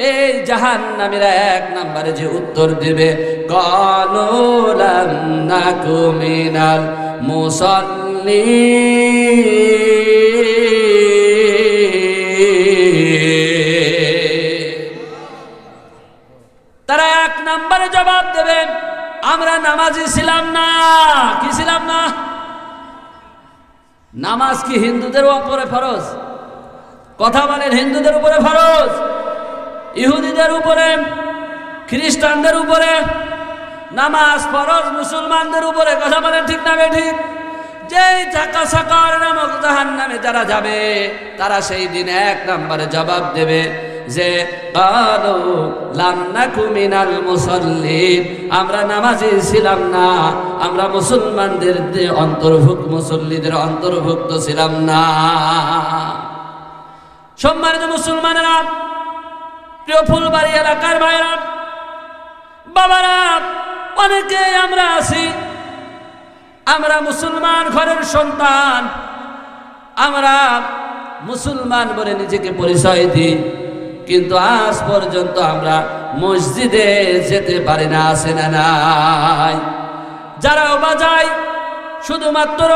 Speaker 1: এই জাহান্নামীরা 1 নম্বরে যে উত্তর দেবে, ক্বালু লাম নাকু মিনাল মুসাল্লিন। তারা 1 নম্বরে জবাব দেবে, আমরা নামাজি ছিলাম না। কি ছিলাম না? নামাজ কি হিন্দুদের উপরে ফরজ? কথা বলেন, হিন্দুদের উপরে ফরজ, ইহুদিদের উপরে, খ্রিস্টানদের উপরে নামাজ ফরজ, মুসলমানদের উপরে। কথা বলেন ঠিক না বেঠিক? যেই সাকার নামক জাহান্নামে যারা যাবে, তারা সেই দিন 1 নম্বরে জবাব দেবে যে, ক্বালু লাম নাকু মিনাল মুসাল্লিন। আমরা নামাজি ছিলাম না, আমরা মুসলমানদের অন্তর্ভুক্ত, মুসল্লিদের অন্তর্ভুক্ত ছিলাম না। সম্মানিত মুসলমানেরা, প্রিয় ফুলবাড়ি এলাকার ভাইরা, বাবারা, অনেকে আমরা আছি, আমরা মুসলমান ঘরের সন্তান, আমরা মুসলমান বলে নিজেকে পরিচয় দিই, কিন্তু আজ পর্যন্ত আমরা মসজিদে যেতে পারি না। আছে না নাই? যারাও বা যায়, শুধুমাত্র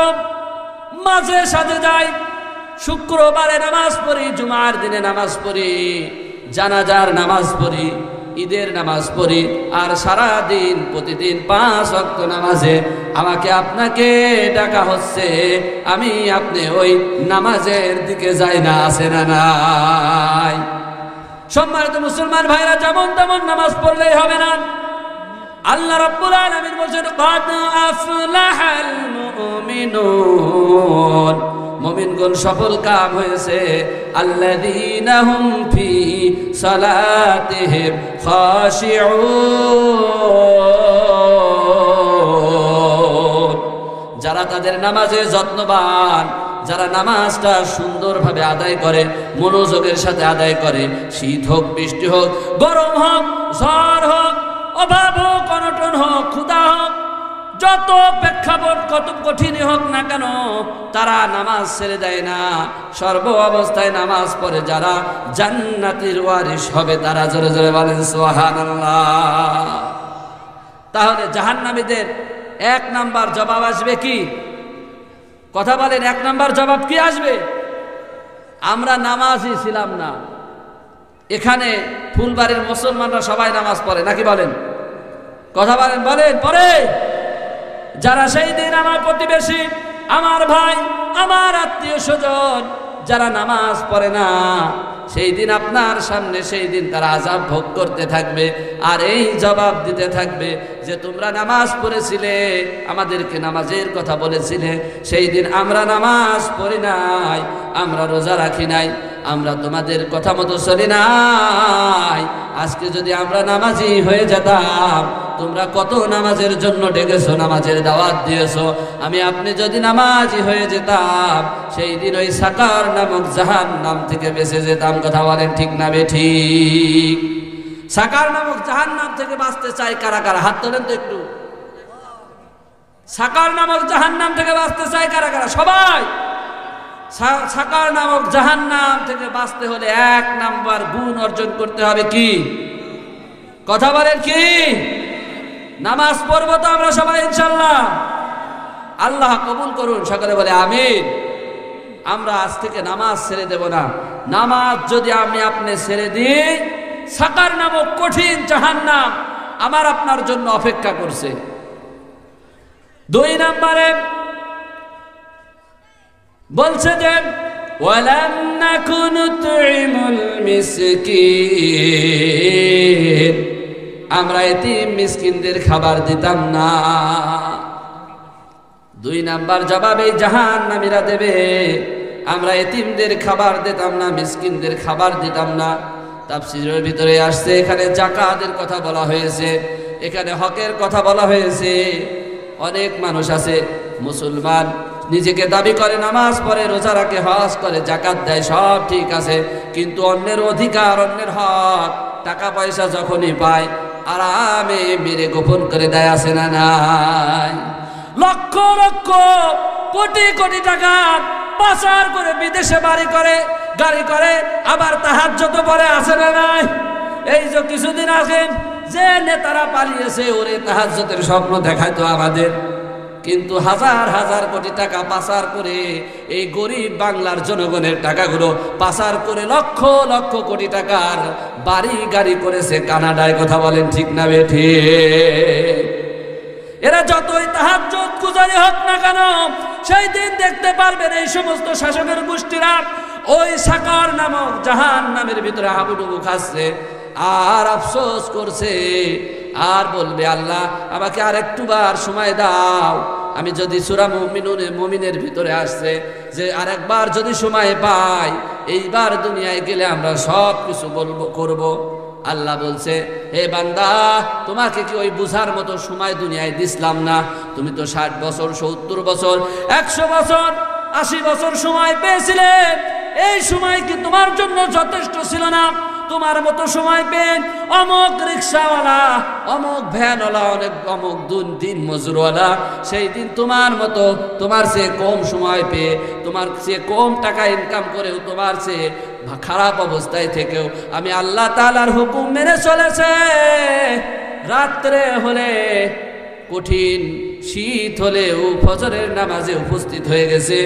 Speaker 1: মাঝে সাথে যায়, শুক্রবারে নামাজ পড়ি, জুমার দিনে নামাজ পড়ি, জানাজার নামাজ পড়ি, ঈদের নামাজ পড়ি, আর সারা দিন প্রতিদিন 5 ওয়াক্ত নামাজে আমাকে আপনাকে ডাকা হচ্ছে, আমি আপনি ওই নামাজের দিকে যাই না। আছে না নাই? সম্মানিত মুসলমান ভাইরা, যেমন তেমন নামাজ পড়লেই হবে না। আল্লাহ রাব্বুল আলামিন বলেন, ক্বাদ আফলাহাল মুমিনুন। মুমিনগণ সফল কাম হয়েছে। আল্লাযীনা হুম ফি সালাতিহিম খাশিউন। যারা তাদের নামাজে যত্নবান, যারা নামাজটা সুন্দরভাবে আদায় করে, মনোযোগের সাথে আদায় করে, শীত হোক, বৃষ্টি হোক, গরম হোক, ঝড় হোক, অভাব হোক, অনটন হোক, ক্ষুধা হোক, যত প্রেক্ষাপট কত কঠিনই হোক না কেন, তারা নামাজ ছেড়ে দেয় না। সর্ব অবস্থায় নামাজ পড়ে যারা জান্নাতের ওয়ারিস হবে, তারা জোরে জোরে বলেন সুবহানাল্লাহ। তাহলে জাহান্নামীদের 1 নাম্বার জবাব আসবে কি? কথা বলেন, 1 নাম্বার জবাব কি আসবে? আমরা নামাজই ছিলাম না। এখানে ফুলবাড়ির মুসলমানরা সবাই নামাজ পড়ে নাকি বলেন? কথা বলেন, বলেন পড়ে। যারা সেই দিন আমার প্রতিবেশী, আমার ভাই, আমার আত্মীয় স্বজন যারা নামাজ পড়ে না, সেই দিন আপনার সামনে, সেই দিন তারা আযাব ভোগ করতে থাকবে। আর এই জবাব দিতে থাকবে যে, তোমরা নামাজ পড়েছিলে, আমাদেরকে নামাজের কথা বলেছিলে, সেই দিন আমরা নামাজ পড়ি নাই, আমরা রোজা রাখি নাই, আমরা তোমাদের কথা মতো চলি নাই, আজকে যদি আমরা নামাজি হয়ে যেতাম, তোমরা কত নামাজের জন্য ডেকেছো, নামাজের দাওয়াত দিয়েছো, আমি আপনি যদি নামাজি হয়ে যেতাম, সেই দিন ওই সাকার নামক জাহান্নাম থেকে বেঁচে যেতাম। কথা বলেন ঠিক না বেঠিক? সাকার নামক জাহান্নাম থেকে বাঁচতে চাই কারা কারা? হাত তোলেন তো একটু। সাকার নামক জাহান্নাম থেকে বাঁচতে চাই কারা কারা? সবাই। সাকার নামক জাহান্নাম থেকে বাঁচতে হলে 1 নাম্বার গুণ অর্জন করতে হবে কি? কথা বলেন কি? নামাজ পড়বো তো আমরা সবাই ইনশাআল্লাহ? আল্লাহ কবুল করুন, সকলে বলে আমিন। আমরা আজ থেকে নামাজ ছেড়ে দেব না। নামাজ যদি আমি আপনি ছেড়ে দিই, সাকার নামক কঠিন জাহান্নাম আমার আপনার জন্য অপেক্ষা করছে। 2 নম্বরে বলছে যে ওয়ালাম নাকুন তুইমুল মিসকিন, আমরা এতিম মিসকিনদের খাবার দিতাম না। 2 নাম্বার জবাব এই জাহান্নামীরা দেবে, আমরা এতিমদের খাবার দিতাম না, মিসকিনদের খাবার দিতাম না। তাফসীরের ভিতরে আসছে, এখানে যাকাতের কথা বলা হয়েছে, এখানে হকের কথা বলা হয়েছে। অনেক মানুষ আছে মুসলমান, নিজেকে দাবি করে, নামাজ পড়ে, রোজা রাখে, হজ করে, যাকাত দেয়, সব ঠিক আছে, কিন্তু অন্যের অধিকার, অন্যের হক, টাকা পয়সা যখনই পায় আরামে মেরে গোপন করে দেয়। আছে না নাই? লক্ষ লক্ষ কোটি কোটি টাকা পাচার করে বিদেশে বাড়ি করে, গাড়ি করে, আবার তাহাজ্জুদ পড়ে। আছে না নাই? এই যে কিছুদিন আগে যে নেতারা পালিয়েছে, ওরে তাহাজ্জুদের স্বপ্ন দেখায় তো আমাদের, কিন্তু হাজার হাজার কোটি টাকা পাচার করে এই গরিব বাংলার জনগণের টাকাগুলো পাচার করে লক্ষ লক্ষ কোটি টাকার বাড়ি গাড়ি করেছে কানাডায়। কথা বলেন ঠিক না বেঠিক? এরা যতই তাহাজ্জুদ গুজারি হোক না কেন, সেই দিন দেখতে পারবেন এই সমস্ত শাসকের গোষ্ঠীরা ওই সাকার নামক জাহান্নামের ভিতরে হাবুডুবু খাচ্ছে আর আফসোস করছে, আর বলবে আল্লাহ আমাকে আর একটু বার সময় দাও। আমি যদি সূরা মুমিনের ভিতরে আসছে যে আরেকবার যদি সময় পাই, এইবার দুনিয়ায় গেলে আমরা সব কিছু করব। আল্লাহ বলছে, হে বান্দা, তোমাকে কি ওই বুঝার মতো সময় দুনিয়ায় দিছিলাম না? তুমি তো 60 বছর, 70 বছর, 100 বছর, 80 বছর সময় পেয়েছিলে। এই সময় কি তোমার জন্য যথেষ্ট ছিল না? তোমার মতো সময় পেয়ে অমুক রিক্সাওয়ালা, অমুক ভ্যানওয়ালা, অনেক অমুক দিন মজুরওয়ালা সেই দিন তোমার মতো, তোমার চেয়ে কম সময় পেয়ে, তোমার চেয়ে কম টাকা ইনকাম করেও, তোমার চেয়ে খারাপ অবস্থায় থেকেও আমি আল্লাহ তাআলার হুকুম মেনে চলেছে। রাত্রে হলে, কঠিন শীত হলেও ফজরের নামাজে উপস্থিত হয়ে গেছে,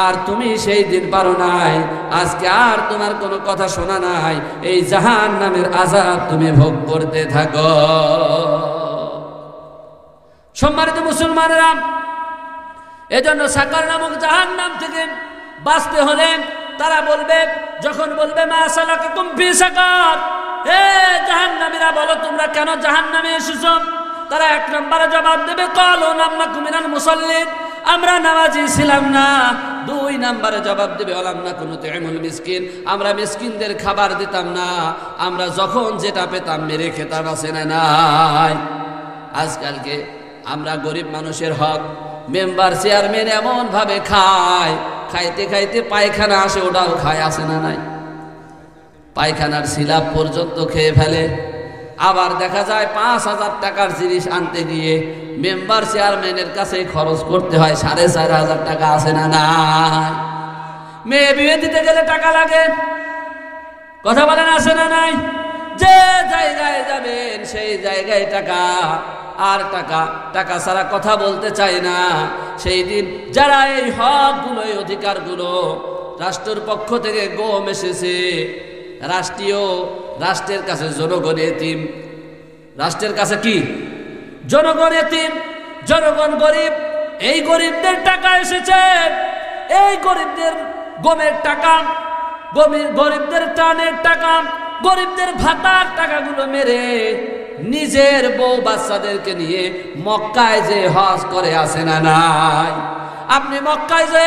Speaker 1: আর তুমি সেই দিন পারো নাই। আজকে আর তোমার কোনো কথা শোনা নাই, এই জাহান্নামের আযাব তুমি ভোগ করতে থাকো। সম্মানিত মুসলমানেরা, এজন্য সাকার নামক জাহান্নাম থেকে বাঁচতে হলে তারা বলবে, যখন বলবে মা সালাকাকুম ফি সাকার, হে জাহান্নামীরা বলো তোমরা কেন জাহান্নামে এসেছো? তারা 1 নম্বরে জবাব দেবে ক্বালু লাম নাকু মিনাল মুসাল্লিন, আমরা নামাজি ছিলাম না। 2 নম্বরে জবাব দেবে ওয়ালাম নাকু নুতইমুল মিসকিন, আমরা মিসকিনদের খাবার দিতাম না, আমরা যখন যেটা পেতাম মেরে খেতাম। আছে না নাই? আজকালকে আমরা গরিব মানুষের হক মেম্বার চেয়ারম্যান এমন ভাবে খায়, খাইতে খাইতে পায়খানা আসে, ওটাও খায়। আছে না নাই? পায়খানার সিলাপ পর্যন্ত খেয়ে ফেলে। আবার দেখা যায় 5,000 টাকার জিনিস আনতে গিয়ে মেম্বার চেয়ারম্যানের কাছে খরচ করতে হয় 4,500 টাকা। আছে না নাই? মেয়ে বিয়ে দিতে গেলে টাকা লাগে। কথা বলেন আছে না নাই? যে জায়গায় যাবেন সেই জায়গায় টাকা, আর টাকা, টাকা ছাড়া কথা বলতে চায় না। সেই দিন যারা এই হকগুলো, এই অধিকারগুলো রাষ্ট্রের পক্ষ থেকে গম এসেছে, রাষ্ট্রের কাছে জনগণ এতিম। রাষ্ট্রের কাছে কি? জনগণ এতিম, জনগণ গরিব। এই গরিবদের টাকা এসেছে, এই গরিবদের গমের টাকা, গরিবদের ত্রাণের টাকা, গরিবদের ভাতার টাকাগুলো মেরে নিজের বউ বাচ্চাদেরকে নিয়ে মক্কায় যে হজ করে। আছে না নাই? আপনি মক্কায় যে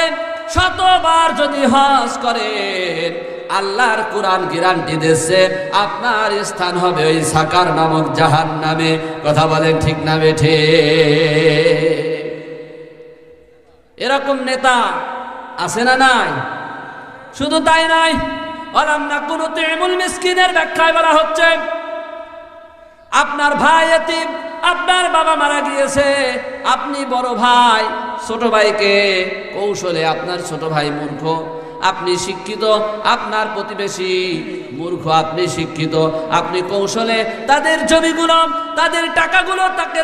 Speaker 1: 100বার যদি হজ করেন, আল্লাহর কোরআন গ্যারান্টি দিচ্ছে আপনার স্থান হবে ওই সাকার নামক জাহান্নামে। কথা বলেন ঠিক না বেঠে? এরকম নেতা আছে না নাই? শুধু তাই নয়, আলাম নাকুনু তুইমুল মিসকিনের ব্যাখ্যায় বলা হচ্ছে আপনার ভাই এতিম, আপনার বাবা মারা গিয়েছে, আপনি বড় ভাই ছোট ভাইকে কৌশলে, আপনার ছোট ভাই মূর্খ, আপনি শিক্ষিত, আপনার প্রতিবেশী মূর্খ, আপনি শিক্ষিত, আপনি কৌশলে তাদের জমিগুলো, তাদের টাকাগুলো,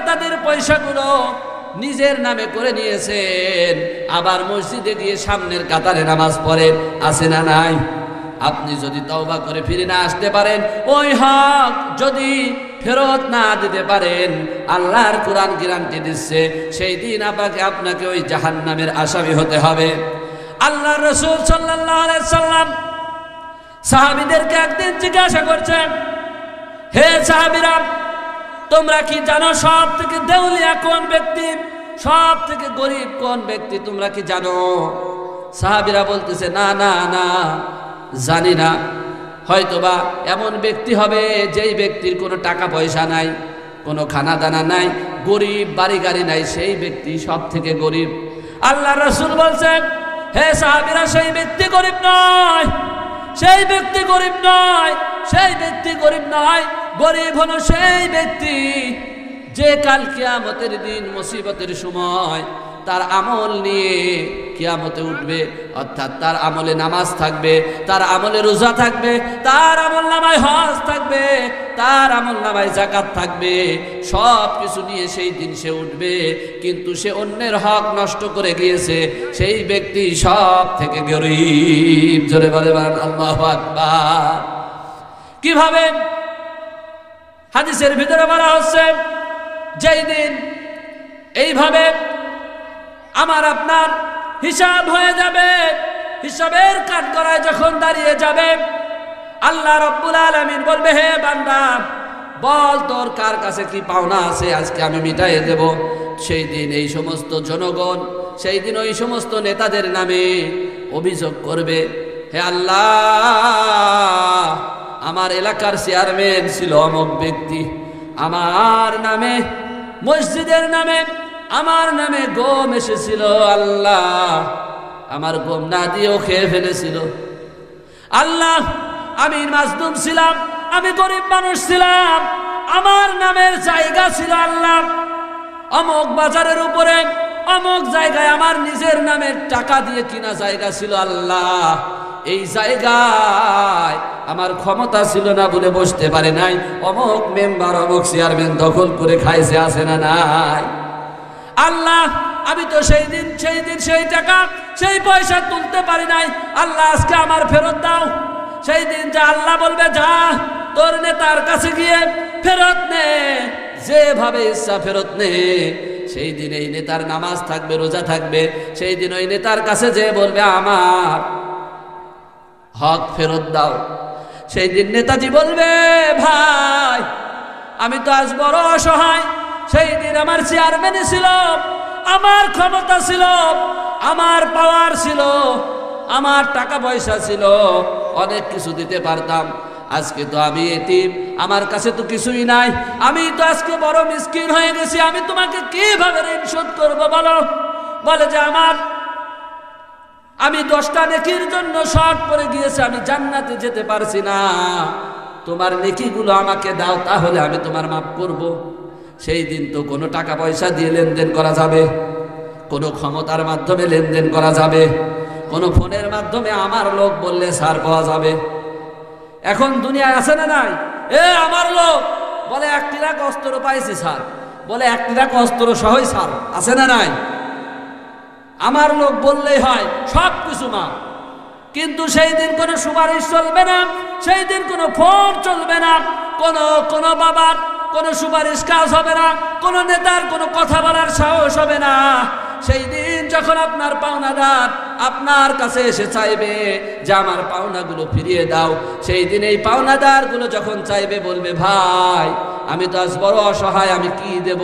Speaker 1: তাদের পয়সাগুলো নিজের নামে করে নিয়েছেন। আবার মসজিদে গিয়ে সামনের কাতারে নামাজ পড়েন, আছে না নাই? আপনি যদি তওবা করে ফিরে না আসতে পারেন, ওই হক যদি ফেরত না দিতে পারেন, আল্লাহর কোরআন গ্যারান্টি দিচ্ছে সেই দিন আপনাকে ওই জাহান্নামের আসামি হতে হবে। আল্লাহর রাসূল সাল্লাল্লাহু আলাইহি সাল্লাম সাহাবীদেরকে একদিন জিজ্ঞাসা করছেন, হে সাহাবীরা, তোমরা কি জানো সব থেকে দেউলিয়া কোন ব্যক্তি, সব থেকে গরিব কোন ব্যক্তি, তোমরা কি জানো? সাহাবীরা বলতেছে, না না না, জানি না। হয়তোবা এমন ব্যক্তি হবে যেই ব্যক্তির কোনো টাকা পয়সা নাই, কোনো খানা দানা নাই, গরিব, বাড়ি গাড়ি নাই, সেই ব্যক্তি সব থেকে গরিব। আল্লাহ রাসূল বলছেন, হে সাহাবীরা, সেই ব্যক্তি গরিব নয়, সেই ব্যক্তি গরিব নয়, সেই ব্যক্তি গরিব নয়, গরিব হলো সেই ব্যক্তি যে কাল কিয়ামতের দিন মুসিবতের সময় তার আমল নিয়ে কিয়ামতে উঠবে। অর্থাৎ তার আমলে নামাজ থাকবে, তার আমলে রোজা থাকবে, তার আমল নামায় হজ থাকবে, তার আমল নামায় যাকাত থাকবে, সব কিছু নিয়ে সেই দিন সে উঠবে। কিন্তু সে অন্যের হক নষ্ট করে গিয়েছে, সেই ব্যক্তি সব থেকে গরিব। জোরে বলে আল্লাহু আকবার। কিভাবে? হাদিসের ভিতরে বলা হচ্ছে, যেই দিন এইভাবে আমার আপনার হিসাব হয়ে যাবে, হিসাবের কাঠগড়ায় যখন দাঁড়িয়ে যাবে, আল্লাহ রাব্বুল আলামিন বলবে, হে বান্দা, বল তোর কার কাছে কি পাওনা আছে, আজকে আমি মিটাইয়ে দেব। সেই দিন এই সমস্ত জনগণ, সেই দিন ওই সমস্ত নেতাদের নামে অভিযোগ করবে, হে আল্লাহ, আমার এলাকার চেয়ারম্যান ছিল অমুক ব্যক্তি, আমার নামে, মসজিদের নামে, আমার নামে গম এসেছিল, আল্লাহ আমার গম না দিয়েও খেয়ে ফেলেছিল। আল্লাহ, আমি মাজলুম ছিলাম, আমি গরিব মানুষ ছিলাম, আমার নামের জায়গা ছিল আল্লাহ অমুক বাজারের উপরে, অমুক জায়গায় আমার নিজের নামের টাকা দিয়ে কিনা জায়গা ছিল, আল্লাহ এই জায়গায় আমার ক্ষমতা ছিল না বলে বসতে পারে নাই, অমুক মেম্বার, অমুক চেয়ারম্যান দখল করে খাইছে, আছে না নাই? আল্লাহ, আমি তো সেই দিন সেই টাকা, সেই পয়সা তুলতে পারি নাই, আল্লাহ আজকে আমার ফেরত দাও। সেই দিন যা আল্লাহ বলবে, যা তোর নেতার কাছে গিয়ে ফেরত নে, যেভাবে ইচ্ছা ফেরত নে। সেই দিন এই নেতার নামাজ থাকবে, রোজা থাকবে, সেই দিন ওই নেতার কাছে যে বলবে আমার হক ফেরত দাও। সেই দিন নেতাজি বলবে, ভাই আমি তো আজ বড় অসহায়, সেই দিন আমার চেয়ারম্যান ছিল, আমার ক্ষমতা ছিল, আমার পাওয়ার ছিল, আমার টাকা পয়সা ছিল, অনেক কিছু দিতে পারতাম, আজকে তো আমি এতিম, আমার কাছে তো কিছুই নাই, আমি তো আজকে বড় মিসকিন হয়ে গেছি, আমি তোমাকে কিভাবে ঋণ শোধ করবো বলো? বলে যে আমি 10টা নেকির জন্য শর্ট পড়ে গিয়েছে, আমি জান্নাতে যেতে পারছি না, তোমার নেকিগুলো আমাকে দাও, তাহলে আমি তোমার মাফ করব। সেই দিন তো কোনো টাকা পয়সা দিয়ে লেনদেন করা যাবে, কোনো ক্ষমতার মাধ্যমে লেনদেন করা যাবে, কোনো ফোনের মাধ্যমে আমার লোক বললে ছাড় পাওয়া যাবে। এখন দুনিয়ায় আছে না নাই? আমার লোক বলে 1 ট্রাক অস্ত্র পাইছি স্যার, বলে 1 ট্রাক অস্ত্র সহই স্যার, আছে না নাই? আমার লোক বললেই হয়, সব কিছু মা। কিন্তু সেই দিন কোনো সুপারিশ চলবে না, সেই দিন কোনো ফোন চলবে না, কোনো বাবার কোনো সুপারিশ কাজ হবে না, কোনো নেতার কোনো কথা বলার সাহস হবে না। সেই দিন যখন আপনার পাওনাদার আপনার কাছে এসে চাইবে যে আমার পাওনাগুলো ফিরিয়ে দাও, সেই দিন এই পাওনাদারগুলো যখন চাইবে, বলবে, ভাই আমি তো আজ বড় অসহায়, আমি কি দেব?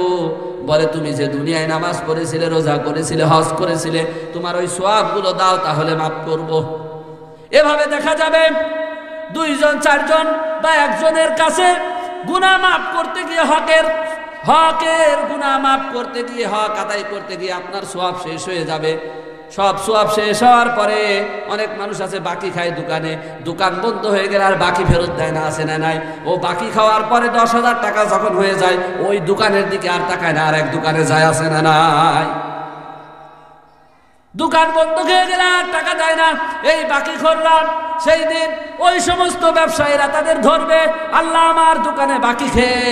Speaker 1: বলে, তুমি যে দুনিয়ায় নামাজ পড়েছিলে, রোজা করেছিলে, হজ করেছিলে, তোমার ওই সওয়াবগুলো দাও, তাহলে মাফ করব। এভাবে দেখা যাবে দুইজন চারজন বা একজনের কাছে গুনাহ মাফ করতে গিয়ে হকের গুনাহ মাফ করতে গিয়ে হক আদায় করতে গিয়ে আপনার সওয়াব শেষ হয়ে যাবে। সব সওয়াব শেষ হওয়ার পরে অনেক মানুষ আছে বাকি খায় দোকানে, দোকান বন্ধ হয়ে গেলে আর বাকি ফেরত দেয় না, আছে না নাই? ও বাকি খাওয়ার পরে 10,000 টাকা যখন হয়ে যায় ওই দোকানের দিকে আর তাকায় না, আর এক দোকানে যায়, আছে না নাই? দোকান বন্ধ হয়ে গেলে আর টাকা দেয় না। এই বাকি খোররা সেই দিন ওই সমস্ত ব্যবসায়ীরা তাদের ধরবে, আল্লাহ আমার দোকানে বাকি খেয়ে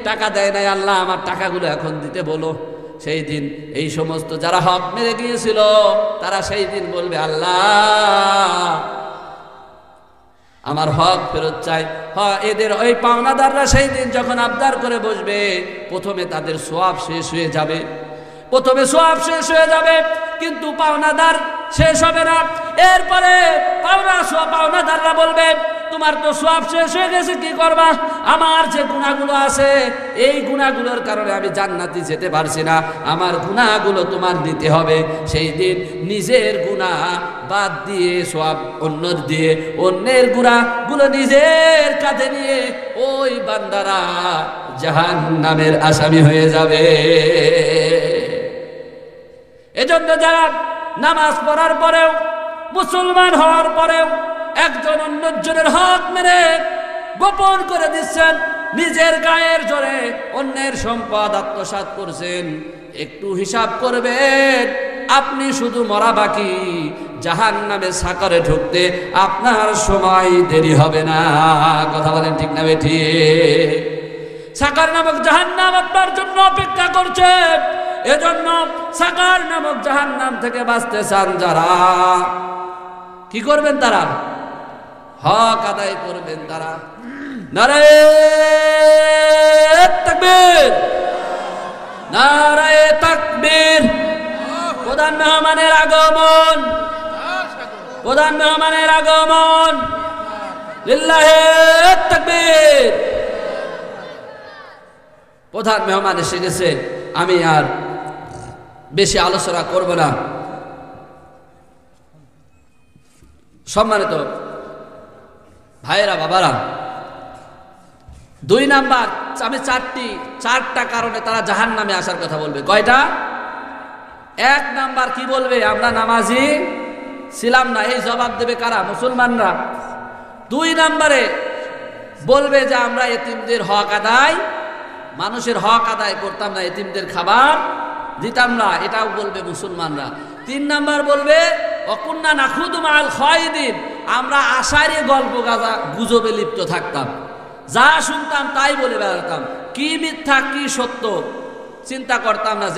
Speaker 1: টাকা দেয় নাই, আল্লাহ আমার টাকাগুলো এখন দিতে বলো। সেই দিন এই সমস্ত যারা হক মেরে গিয়েছিল তারা সেই দিন বলবে, আল্লাহ আমার হক ফেরত চাই। এদের ওই পাওনাদাররা সেই দিন যখন আবদার করে বসবে, প্রথমে তাদের সওয়াব শেষ হয়ে যাবে, কিন্তু পাওনাদার শেষ হবে না। এরপরে পাওনাদাররা বলবে, তোমার তো সওয়াব শেষ হয়ে গেছে, কি করবা? আমার যে গুনাহগুলো আছে এই গুনাহগুলোর কারণে আমি জান্নাতে যেতে পারছি না, আমার গুনাহগুলো তোমার নিতে হবে। সেই দিন নিজের গুনাহ বাদ দিয়ে সওয়াব অন্যের গুনাহগুলো নিজের কাঁধে নিয়ে ওই বান্দারা জাহান্নামের আসামি হয়ে যাবে। এজন্য যারা নামাজ পড়ার পরেও, মুসলমান হওয়ার পরেও একজন অন্যজনের হক মেরে গোপন করে দিচ্ছেন, নিজের গায়ের জোরে অন্যের সম্পদ আত্মসাৎ করছেন, একটু হিসাব করবেন, আপনি শুধু মরা বাকি, জাহান্নামে সাকারে ঢুকতে আপনার সময় দেরি হবে না। কথা বলেন ঠিক না বেঠিক? সাকার নামক জাহান্নাম আপনার জন্য অপেক্ষা করছে। এজন্য সাকার নামক জাহান্নাম থেকে বাঁচতে চান যারা, কি করবেন? তারা হক আদায় করবেন। তারা নারায়ে তাকবীর, নারায়ে তাকবীর। প্রধান মেহমানের আগমন, লিল্লাহে তাকবীর। প্রধান মেহমান এসে গেছে, আমি আর বেশি আলোচনা করব না। সম্মানিত ভাইয়েরা, বাবারা, 2 নাম্বার, আমি চারটা কারণে তারা জাহান্নামে আসার কথা বলবে। কয়টা? 1 নাম্বার কি বলবে? আমরা নামাজি ছিলাম না, এই জবাব দেবে কারা? মুসলমানরা। 2 নাম্বারে বলবে যে আমরা এতিমদের হক আদায়, মানুষের হক আদায় করতাম না, এতিমদের খাবার দিতাম না, এটাও বলবে মুসলমানরা। 3 নাম্বার বলবে অকুন্না নাখুদু মাল খায়দিন, আমরা আশারে গল্প গুজবে লিপ্ত থাকতাম, যা শুনতাম তাই বলে বেড়াতাম, কি মিথ্যা কি সত্য চিন্তা করতাম না।